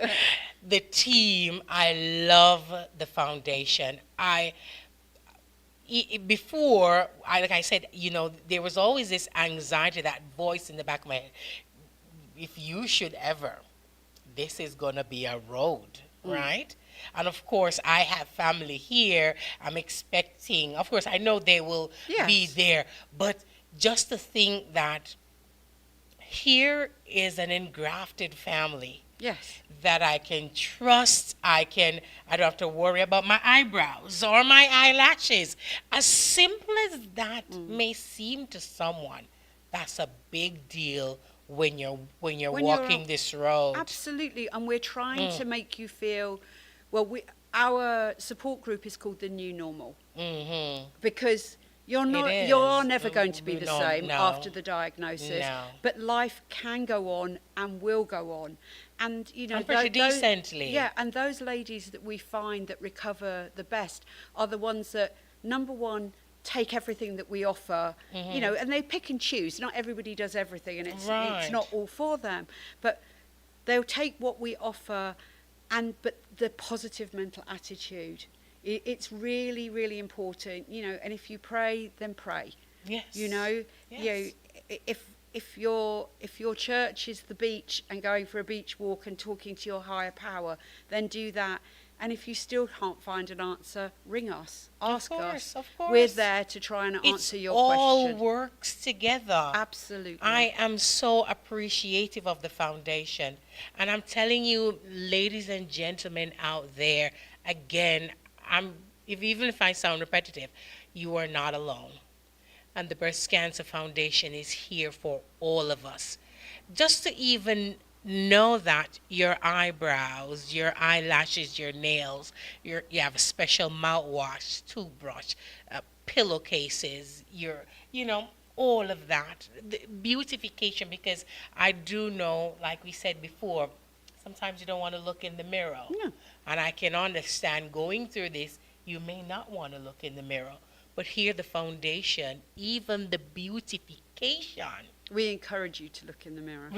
The team, I love the foundation. Before, like I said, you know, there was always this anxiety, that voice in the back of my head. If you should ever, this is going to be a road, right? And of course, I have family here. I'm expecting, of course, I know they will be Yes. there. But just to think that here is an engrafted family Yes. that I can trust. I don't have to worry about my eyebrows or my eyelashes. As simple as that may seem to someone, that's a big deal when you're When you're walking on- this road. Absolutely. And we're trying to make you feel, well, our support group is called the New Normal, because you're is. never going to be the No, same no. after the diagnosis. No. But life can go on and will go on. And, you know, And pretty decently. Yeah, and those ladies that we find that recover the best are the ones that, number one, take everything that we offer, you know, and they pick and choose. Not everybody does everything, and it's Right. not all for them. But they'll take what we offer, but the positive mental attitude. It's really, really important, you know. And if you pray, then pray. Yes. You know, Yes. if your church is the beach and going for a beach walk and talking to your higher power, then do that. And if you still can't find an answer, ring us, ask us. Of course. We're there to try and answer your all question. works together. Absolutely. I am so appreciative of the foundation. And I'm telling you, ladies and gentlemen out there, again, even if I sound repetitive, you are not alone. And the Breast Cancer Foundation is here for all of us. Just to even know that your eyebrows, your eyelashes, your nails, you have a special mouthwash, toothbrush, pillowcases, all of that. The beautification, because I do know, like we said before, sometimes you don't want to look in the mirror. No. And I can understand going through this, you may not want to look in the mirror. But here, the foundation, even the beautification. We encourage you to look in the mirror.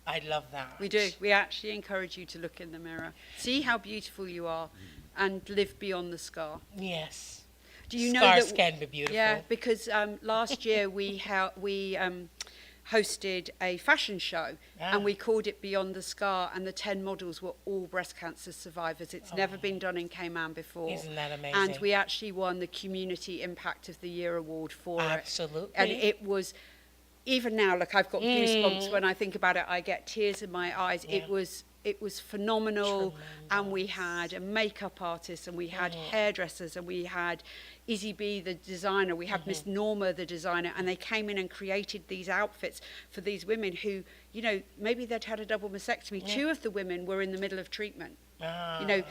I love that. We do. We actually encourage you to look in the mirror. See how beautiful you are and live beyond the scar. Yes. Do you know Scars that? can be beautiful. Yeah, because last year we hosted a fashion show, and we called it Beyond the Scar, and the 10 models were all breast cancer survivors. It's never been done in Cayman before. Isn't that amazing? And we actually won the Community Impact of the Year award for it. Absolutely. And it was, even now, look, I've got goosebumps when I think about it. I get tears in my eyes. Yeah. It was phenomenal. Tremendous. And we had a makeup artist, and we had hairdressers, and we had Izzy B, the designer. We had Miss Norma, the designer, and they came in and created these outfits for these women who, you know, maybe they'd had a double mastectomy. Yeah. 2 of the women were in the middle of treatment. Ah. You know,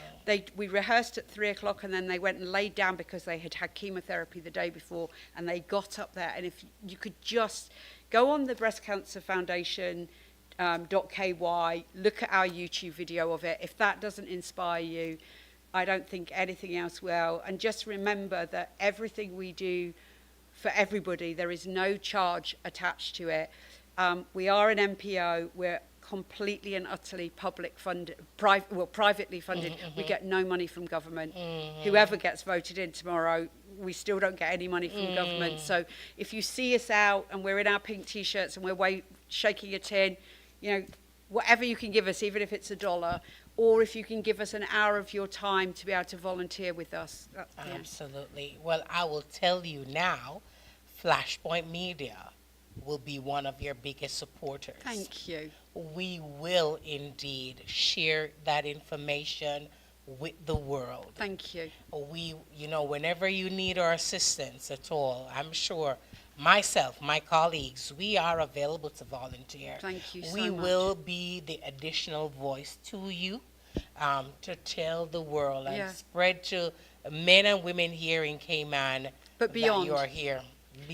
we rehearsed at 3:00, and then they went and laid down because they had had chemotherapy the day before, and they got up there. And if you could just go on the Breast Cancer Foundation .ky, look at our YouTube video of it. If that doesn't inspire you, I don't think anything else will. And just remember that everything we do for everybody, there is no charge attached to it. We are an NPO. We're completely and utterly privately funded. We get no money from government. Whoever gets voted in tomorrow, we still don't get any money from government. So if you see us out and we're in our pink T-shirts and we're shaking a tin, you know, whatever you can give us, even if it's $1, or if you can give us an hour of your time to be able to volunteer with us. Yeah. Absolutely. Well, I will tell you now, Flashpoint Media will be one of your biggest supporters. Thank you. We will indeed share that information with the world. Thank you. Whenever you need our assistance at all, I'm sure myself, my colleagues, we are available to volunteer. Thank you so We much. will be the additional voice to you. to tell the world and Yeah. spread to men and women here in Cayman But that beyond. you are here.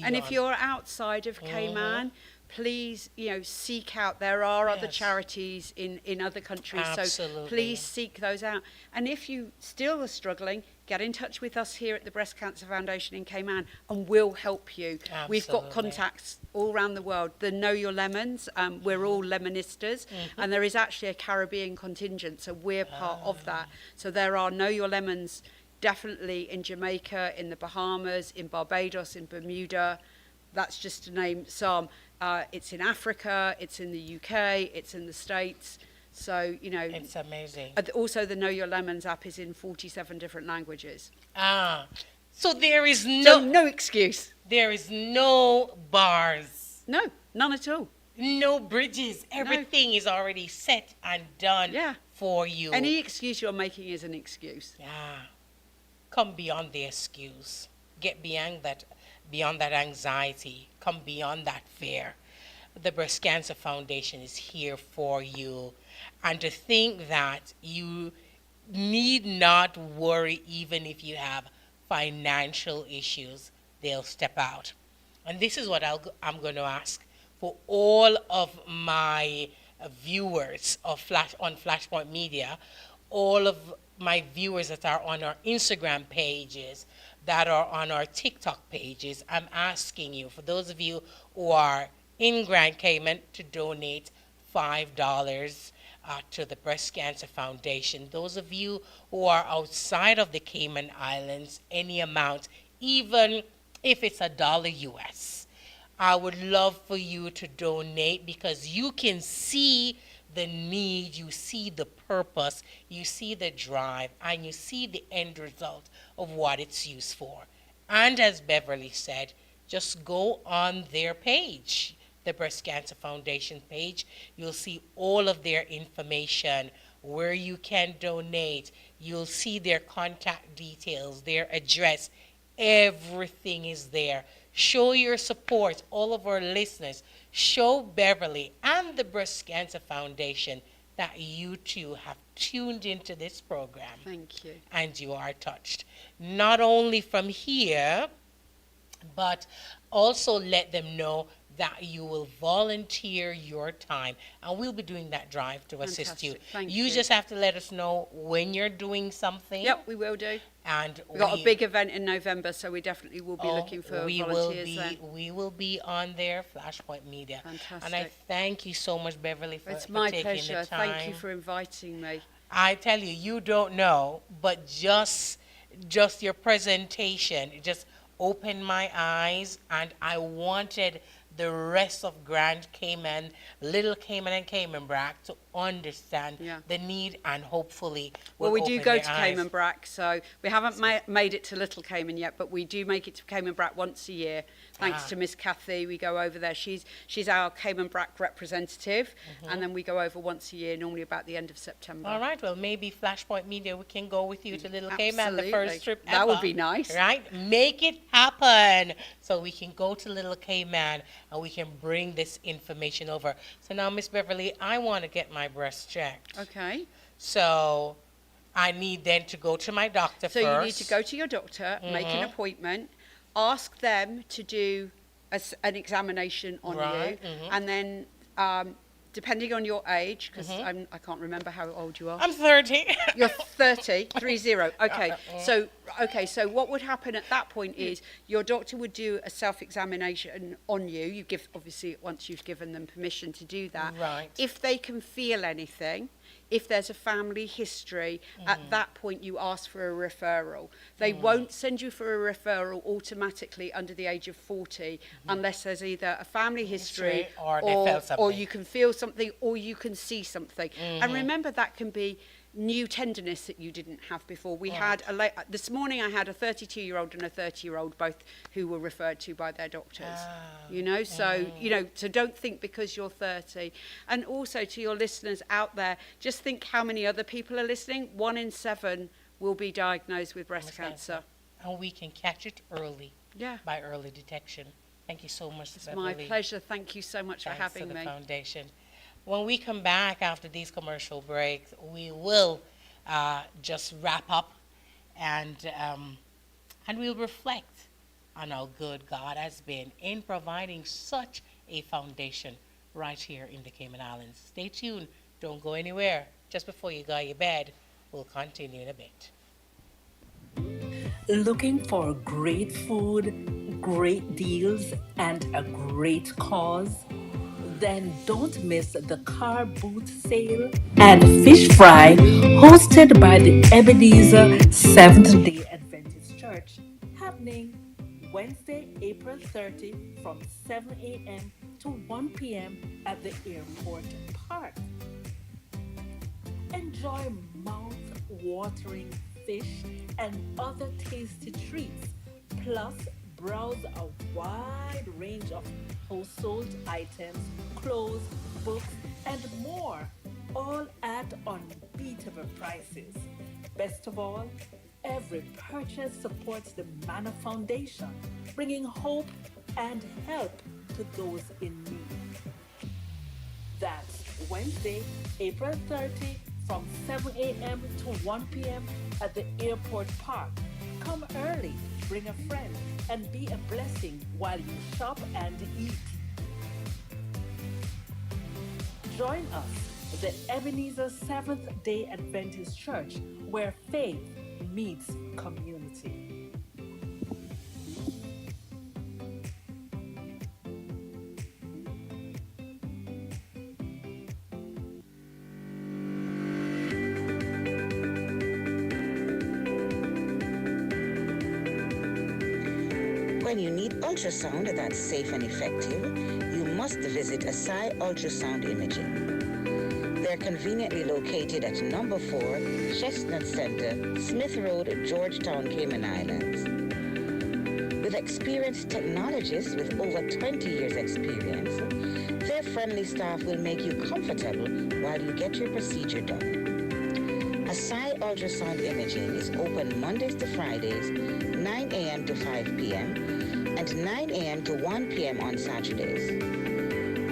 And if Beyond. you're outside of Cayman, please, seek out. There are other Yes. charities in other countries, so Absolutely. please seek those out. And if you still are struggling, get in touch with us here at the Breast Cancer Foundation in Cayman, and we'll help you. We've got Absolutely. contacts all around the world. The Know Your Lemons, we're all Lemonistas, and there is actually a Caribbean contingent, so we're part of that. So there are Know Your Lemons definitely in Jamaica, in the Bahamas, in Barbados, in Bermuda. That's just to name some. It's in Africa, it's in the UK, it's in the States. So, It's amazing. also the Know Your Lemons app is in 47 different languages. So there is So no excuse. there is no bars, No, none at all. no bridges. Everything is already set and done Yeah. for you. Any excuse you're making is an excuse. Yeah. Come beyond the excuse. Get beyond that anxiety. Come beyond that fear. The Breast Cancer Foundation is here for you. And to think that you need not worry even if you have financial issues, they'll step out. And this is what I'm going to ask for all of my viewers of on Flashpoint Media, all of my viewers that are on our Instagram pages, that are on our TikTok pages. I'm asking you, for those of you who are in Grand Cayman, to donate $5 to the Breast Cancer Foundation. Those of you who are outside of the Cayman Islands, any amount, even if it's $1 US, I would love for you to donate, because you can see the need, you see the purpose, you see the drive, and you see the end result of what it's used for. And as Beverly said, just go on their page, the Breast Cancer Foundation page. You'll see all of their information, where you can donate. You'll see their contact details, their address. Everything is there. Show your support, all of our listeners. Show Beverly and the Breast Cancer Foundation that you too have tuned into this program. Thank you. And you are touched. Not only from here, but also let them know that you will volunteer your time, and we'll be doing that drive to assist you. Fantastic. Thank You you. just have to let us know when you're doing something. Yep, we will do. And We've got a big event in November, so we definitely will be looking for volunteers then. We will be on there, Flashpoint Media. Fantastic. And I thank you so much, Beverly, for It's my taking pleasure. the time. Thank you for inviting me. I tell you, you don't know, but just your presentation, it just opened my eyes, and I wanted the rest of Grand Cayman, Little Cayman and Cayman Brac to understand Yeah. the need, and hopefully Well, will we do open go their to eyes. Cayman Brac, so we haven't made it to Little Cayman yet, but we do make it to Cayman Brac once a year. Thanks to Miss Kathy, we go over there. She's our Cayman Brac representative, and then we go over once a year, normally about the end of September. All right, well, maybe Flashpoint Media, we can go with you to Little Cayman, the Absolutely. first trip ever. That would be nice. Right? Make it happen so we can go to Little Cayman and we can bring this information over. So now, Miss Beverly, I want to get my breast checked. Okay. So I need then to go to my doctor So first. you need to go to your doctor, make an appointment, ask them to do an examination on Right, you, and then depending on your age, because I can't remember how old you are. I'm 30. You're 30, 30. Okay, so what would happen at that point is your doctor would do a self-examination on you. You give, obviously, once you've given them permission to do that. Right. If they can feel anything, if there's a family history, at that point you ask for a referral. They won't send you for a referral automatically under the age of 40 unless there's either a family history Or they felt something. or you can feel something or you can see something. And remember, that can be new tenderness that you didn't have before. We had this morning I had a 32-year-old and a 30-year-old, both who were referred to by their doctors. So don't think because you're 30. And also to your listeners out there, just think how many other people are listening. 1 in 7 will be diagnosed with breast cancer. And we can catch it early. Yeah. By early detection. Thank you so much, It's Beverly. my pleasure. Thank you so much for Thanks having to the me. foundation. When we come back after these commercial breaks, we will just wrap up and we'll reflect on how good God has been in providing such a foundation right here in the Cayman Islands. Stay tuned. Don't go anywhere. Just before you go to your bed, we'll continue in a bit. Looking for great food, great deals, and a great cause? Then don't miss the car boot sale and fish fry hosted by the Ebenezer Seventh day Adventist Church, happening Wednesday, April 30 from 7 a.m. to 1 p.m. at the airport park. Enjoy mouth-watering fish and other tasty treats. Plus, browse a wide range of household items, clothes, books, and more, all at unbeatable prices. Best of all, every purchase supports the Manna Foundation, bringing hope and help to those in need. That's Wednesday, April 30 from 7 a.m. to 1 p.m. at the airport park. Come early, bring a friend, and be a blessing while you shop and eat. Join us, the Ebenezer Seventh day Adventist Church, where faith meets community. When you need ultrasound that's safe and effective, you must visit Asai Ultrasound Imaging. They're conveniently located at number 4 Chestnut Center, Smith Road, Georgetown, Cayman Islands. With experienced technologists with over 20 years experience, their friendly staff will make you comfortable while you get your procedure done. Asai Ultrasound Imaging is open Mondays to Fridays, 9 a.m. to 5 p.m. and 9 a.m. to 1 p.m. on Saturdays.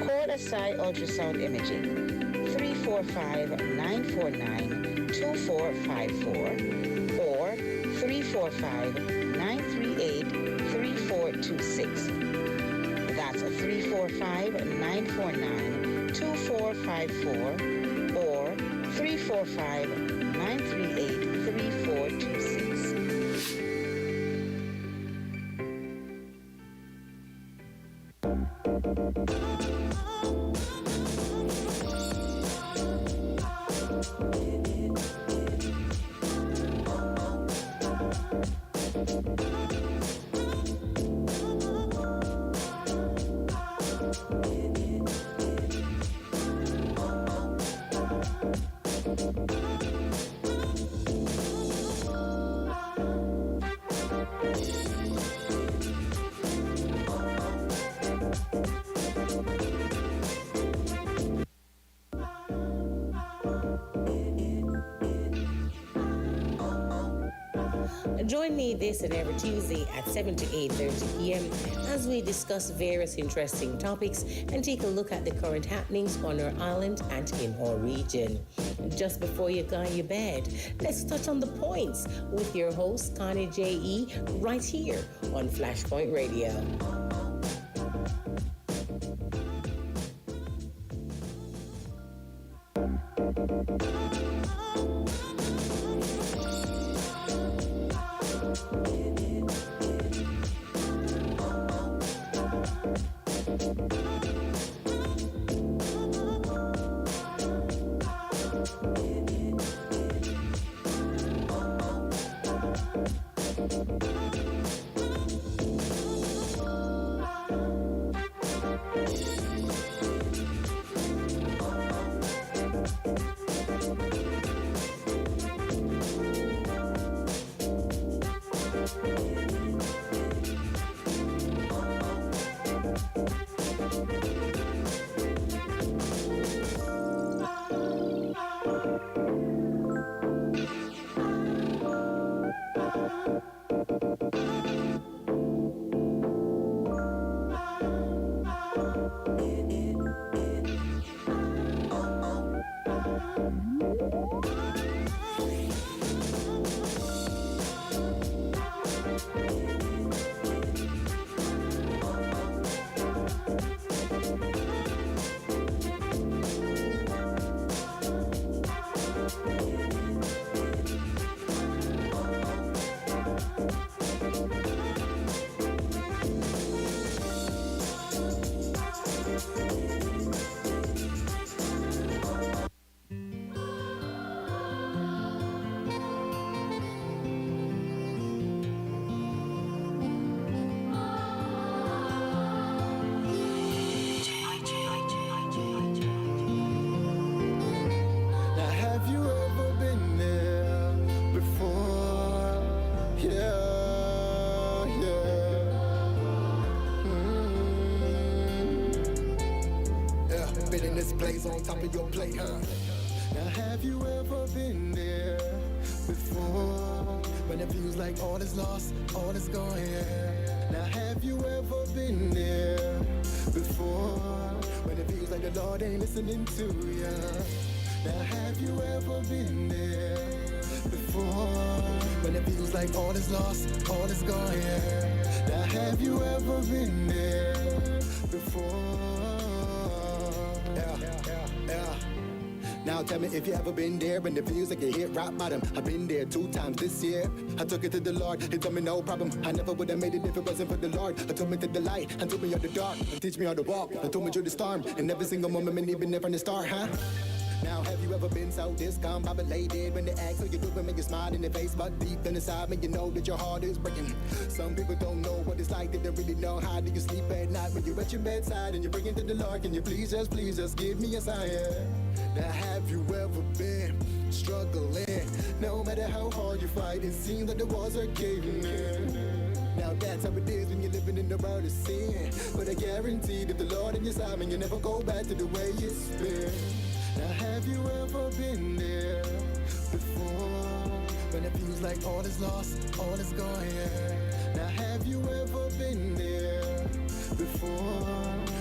Call Asai Ultrasound Imaging 345-949-2454 or 345-938-3426. That's 345-949-2454 or 345-938-3426. Join me this and every Tuesday at 7 to 8:30 p.m. as we discuss various interesting topics and take a look at the current happenings on our island and in our region. Just before you go to your bed, let's touch on the points with your host, Connie J.E., right here on Flashpoint Radio. blaze on top of your plate, huh? Now have you ever been there before? When it feels like all is lost, all is gone, yeah. Now have you ever been there before? When it feels like the Lord ain't listening to ya. Now have you ever been there before? When it feels like all is lost, all is gone, yeah. Now have you ever been there before? Yeah, yeah, yeah. Now tell me if you ever been there when it feels like you hit rock bottom. I've been there 2 times this year. I took it to the Lord, he told me no problem. I never would have made it if it wasn't for the Lord. I told me to the light, and took me out the dark, and teach me how to walk. I told me through the storm, and every single moment me been there from the start, huh? Now have you ever been so discombobulated when they ask how you doing when you smile in the face, but deep inside when you know that your heart is breaking? Some people don't know what it's like, they don't really know how do you sleep at night when you're at your bedside and you're bringing to the Lord. Can you please just give me a sign? Now have you ever been struggling? No matter how hard you fight, it seems like the walls are caving in. Now that's how it is when you're living in the world of sin. But I guarantee that the Lord in your side, and you never go back to the way it's been. Now have you ever been there before? When it feels like all is lost, all is gone, yeah. Now have you ever been there before?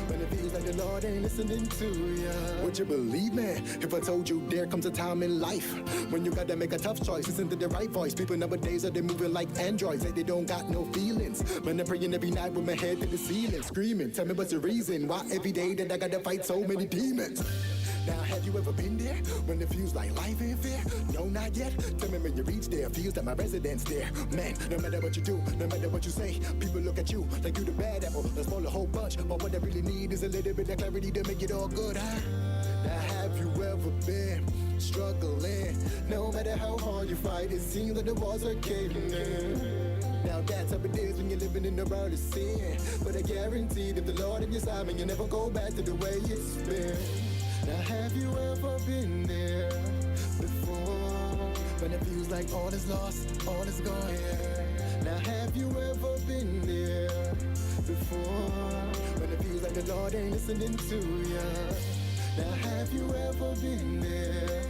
When it feels like the Lord ain't listening to ya. Would you believe me if I told you there comes a time in life when you gotta make a tough choice, listen to the right voice? People nowadays are they moving like androids, they don't got no feelings. Man, I'm praying every night with my head to the ceiling, screaming, tell me what's the reason why every day that I gotta fight so many demons. Now have you ever been there when it feels like life ain't fair? No, not yet. Tell me when you reach there, feels like my residence there. Man, no matter what you do, no matter what you say, people look at you like you the bad apple. Let's roll a whole bunch, but what I really need is a little bit of clarity to make it all good, huh? Now have you ever been struggling? No matter how hard you fight, it seems like the walls are caving in. Now that's how it is when you're living in the world of sin. But I guarantee that the Lord in your side, and you never go back to the way it's been. Now have you ever been there before? When it feels like all is lost, all is gone, yeah. Now have you ever been there before? When it feels like the Lord ain't listening to ya. Now have you ever been there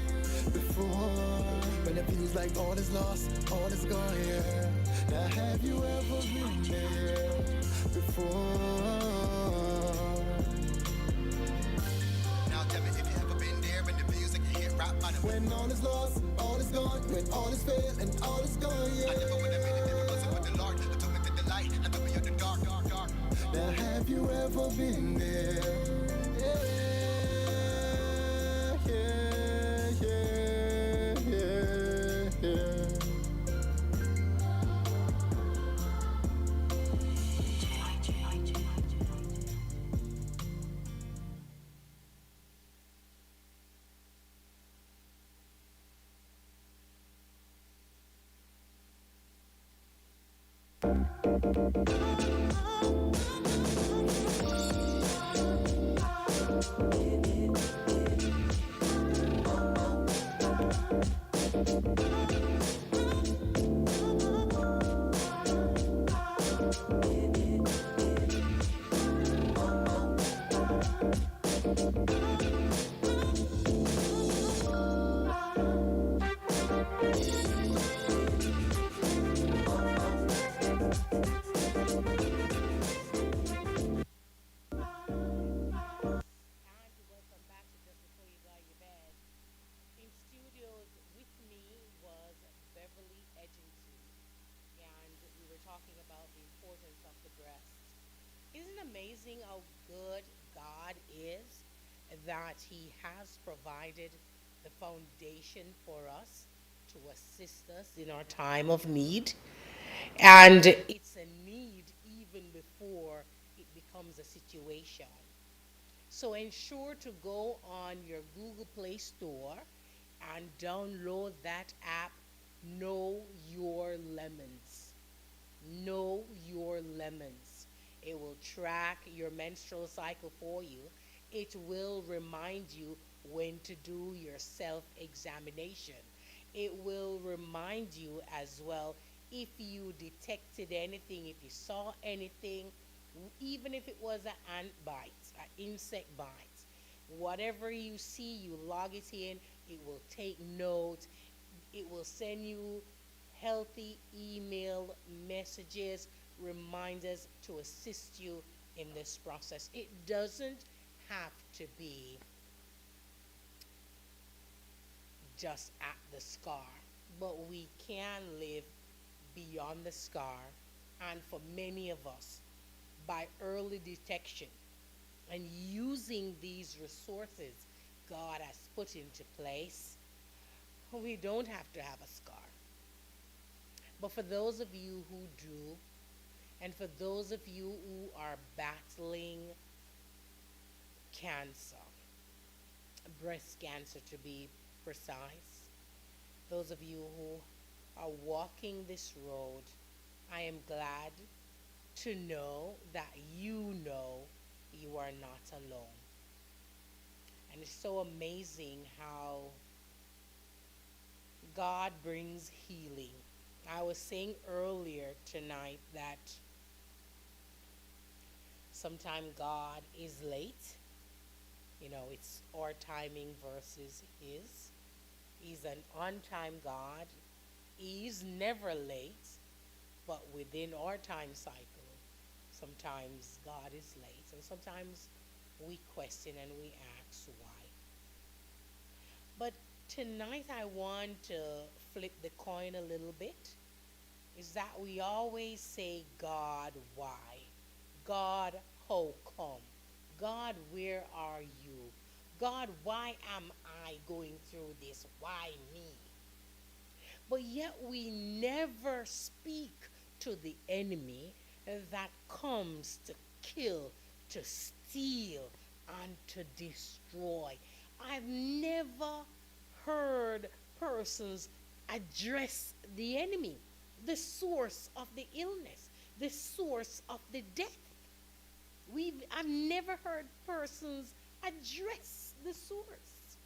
before? When it feels like all is lost, all is gone, yeah. Now have you ever been there before? When all is lost, all is gone. When all is failed and all is gone, yeah. I never would have made it if it wasn't for the Lord. I took me to the light, I took me out the dark, dark, dark. Now have you ever been there? Yeah, yeah, yeah, yeah, yeah. And welcome back to Just Before You Go to Bed. In studios with me was Beverly Edgington, and we were talking about the importance of the breast. Isn't it amazing how good God is that He has provided the foundation for us to assist us in our time of need? And it's a need even before it becomes a situation. So ensure to go on your Google Play Store and download that app, Know Your Lemons. Know Your Lemons. It will track your menstrual cycle for you. It will remind you when to do your self examination. It will remind you as well if you detected anything, if you saw anything, even if it was an ant bite, an insect bite. Whatever you see, you log it in, it will take notes, it will send you healthy email messages, reminders to assist you in this process. It doesn't have to be just at the scar, but we can live beyond the scar. And for many of us, by early detection and using these resources God has put into place, we don't have to have a scar. But for those of you who do, and for those of you who are battling cancer, breast cancer to be precise, those of you who are walking this road, I am glad to know that you know you are not alone. And it's so amazing how God brings healing. I was saying earlier tonight that sometimes God is late. You know, it's our timing versus His. He's an on-time God. He's never late, but within our time cycle, sometimes God is late, and sometimes we question and we ask why. But tonight I want to flip the coin a little bit. Is that we always say, God, why? God, how come? God, where are you? God, why am I going through this? Why me? But yet we never speak to the enemy that comes to kill, to steal, and to destroy. I've never heard persons address the enemy, the source of the illness, the source of the death. I've never heard persons address the source.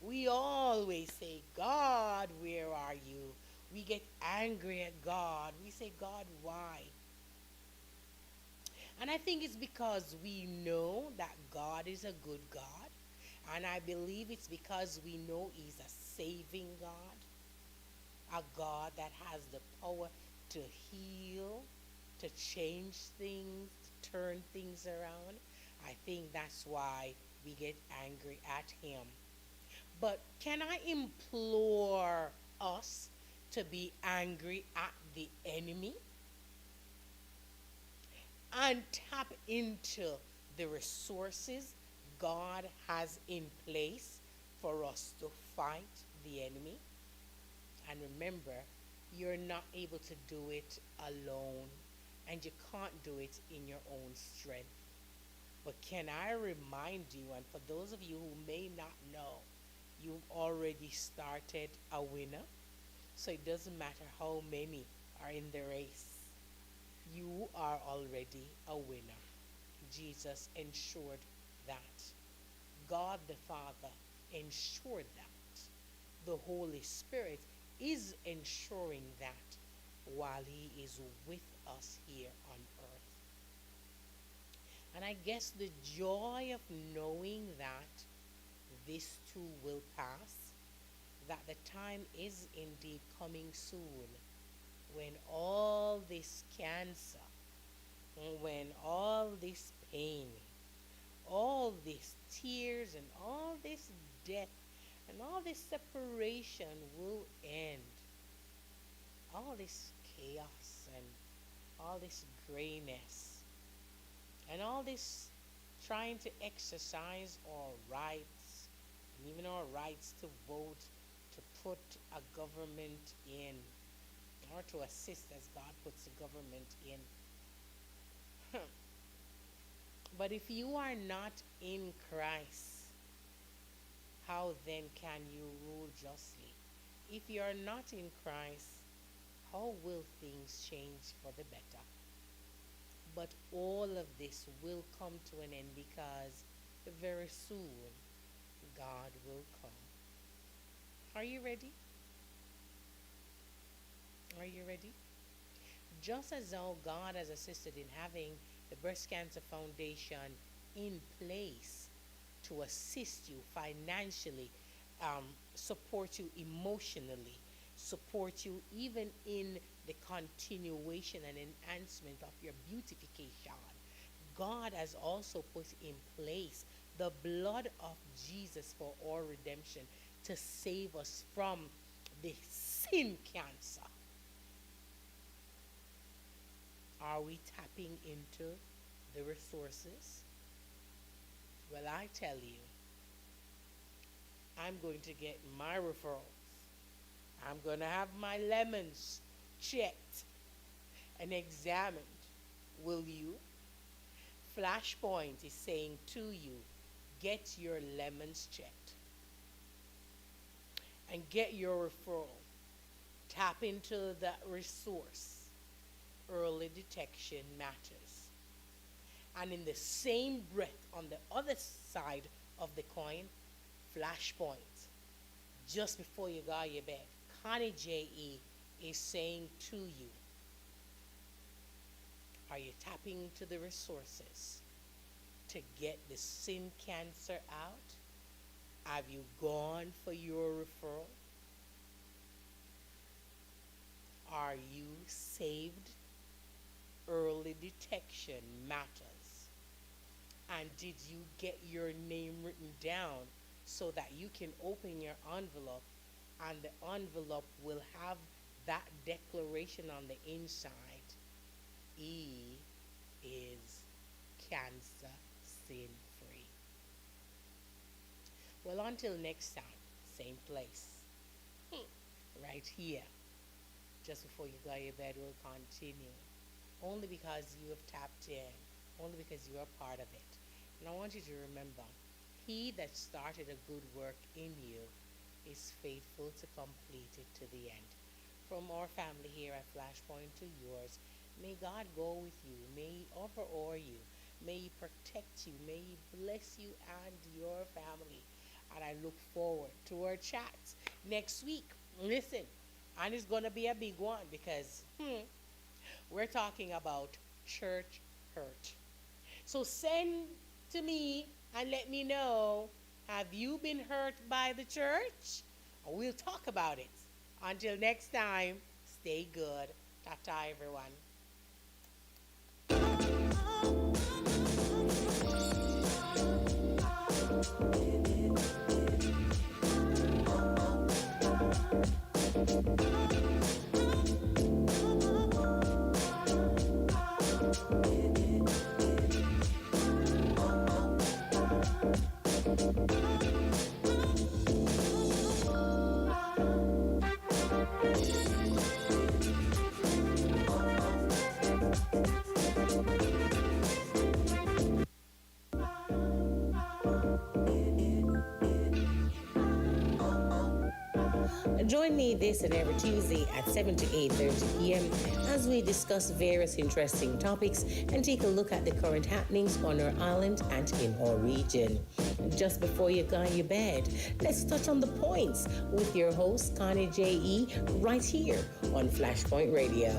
We always say, God, where are you? We get angry at God. We say, God, why? And I think it's because we know that God is a good God. And I believe it's because we know He's a saving God, a God that has the power to heal, to change things, to turn things around. I think that's why we get angry at Him. But can I implore us to be angry at the enemy and tap into the resources God has in place for us to fight the enemy? And remember, you're not able to do it alone, and you can't do it in your own strength. But can I remind you, and for those of you who may not know, you've already started a winner. So it doesn't matter how many are in the race. You are already a winner. Jesus ensured that. God the Father ensured that. The Holy Spirit is ensuring that while He is with us here on earth. And I guess the joy of knowing that this too will pass, that the time is indeed coming soon when all this cancer, when all this pain, all these tears and all this death and all this separation will end. All this chaos and all this grayness and all this trying to exercise our rights and even our rights to vote, to put a government in or to assist as God puts the government in. But if you are not in Christ, how then can you rule justly? If you are not in Christ, how will things change for the better? But all of this will come to an end because very soon God will come. Are you ready? Are you ready? Just as how God has assisted in having the Breast Cancer Foundation in place to assist you financially, support you emotionally, support you even in the continuation and enhancement of your beautification. God has also put in place the blood of Jesus for our redemption to save us from the sin cancer. Are we tapping into the resources? Well, I tell you, I'm going to get my referrals. I'm going to have my lemons checked and examined. Will you? Flashpoint is saying to you, get your lemons checked and get your referral. Tap into that resource. Early detection matters. And in the same breath, on the other side of the coin, flashpoint. Just before you go to your bed, Connie J.E. is saying to you, are you tapping into the resources to get the sin cancer out? Have you gone for your referral? Are you saved? Early detection matters. And did you get your name written down so that you can open your envelope and the envelope will have that declaration on the inside? E is cancer sin free. Well, until next time, same place, right here. Just before you go to your bed, we'll continue. Only because you have tapped in, only because you are part of it. And I want you to remember, he that started a good work in you is faithful to complete it to the end. From our family here at Flashpoint to yours, may God go with you. May he overawe you. May he protect you. May he bless you and your family. And I look forward to our chats next week. Listen, and it's going to be a big one because we're talking about church hurt. So send to me and let me know, have you been hurt by the church? And we'll talk about it. Until next time, stay good. Ta-ta, everyone. Join me this and every Tuesday at 7 to 8:30 p.m. as we discuss various interesting topics and take a look at the current happenings on our island and in our region. Just before you go to your bed, let's touch on the points with your host, Connie J.E., right here on Flashpoint Radio.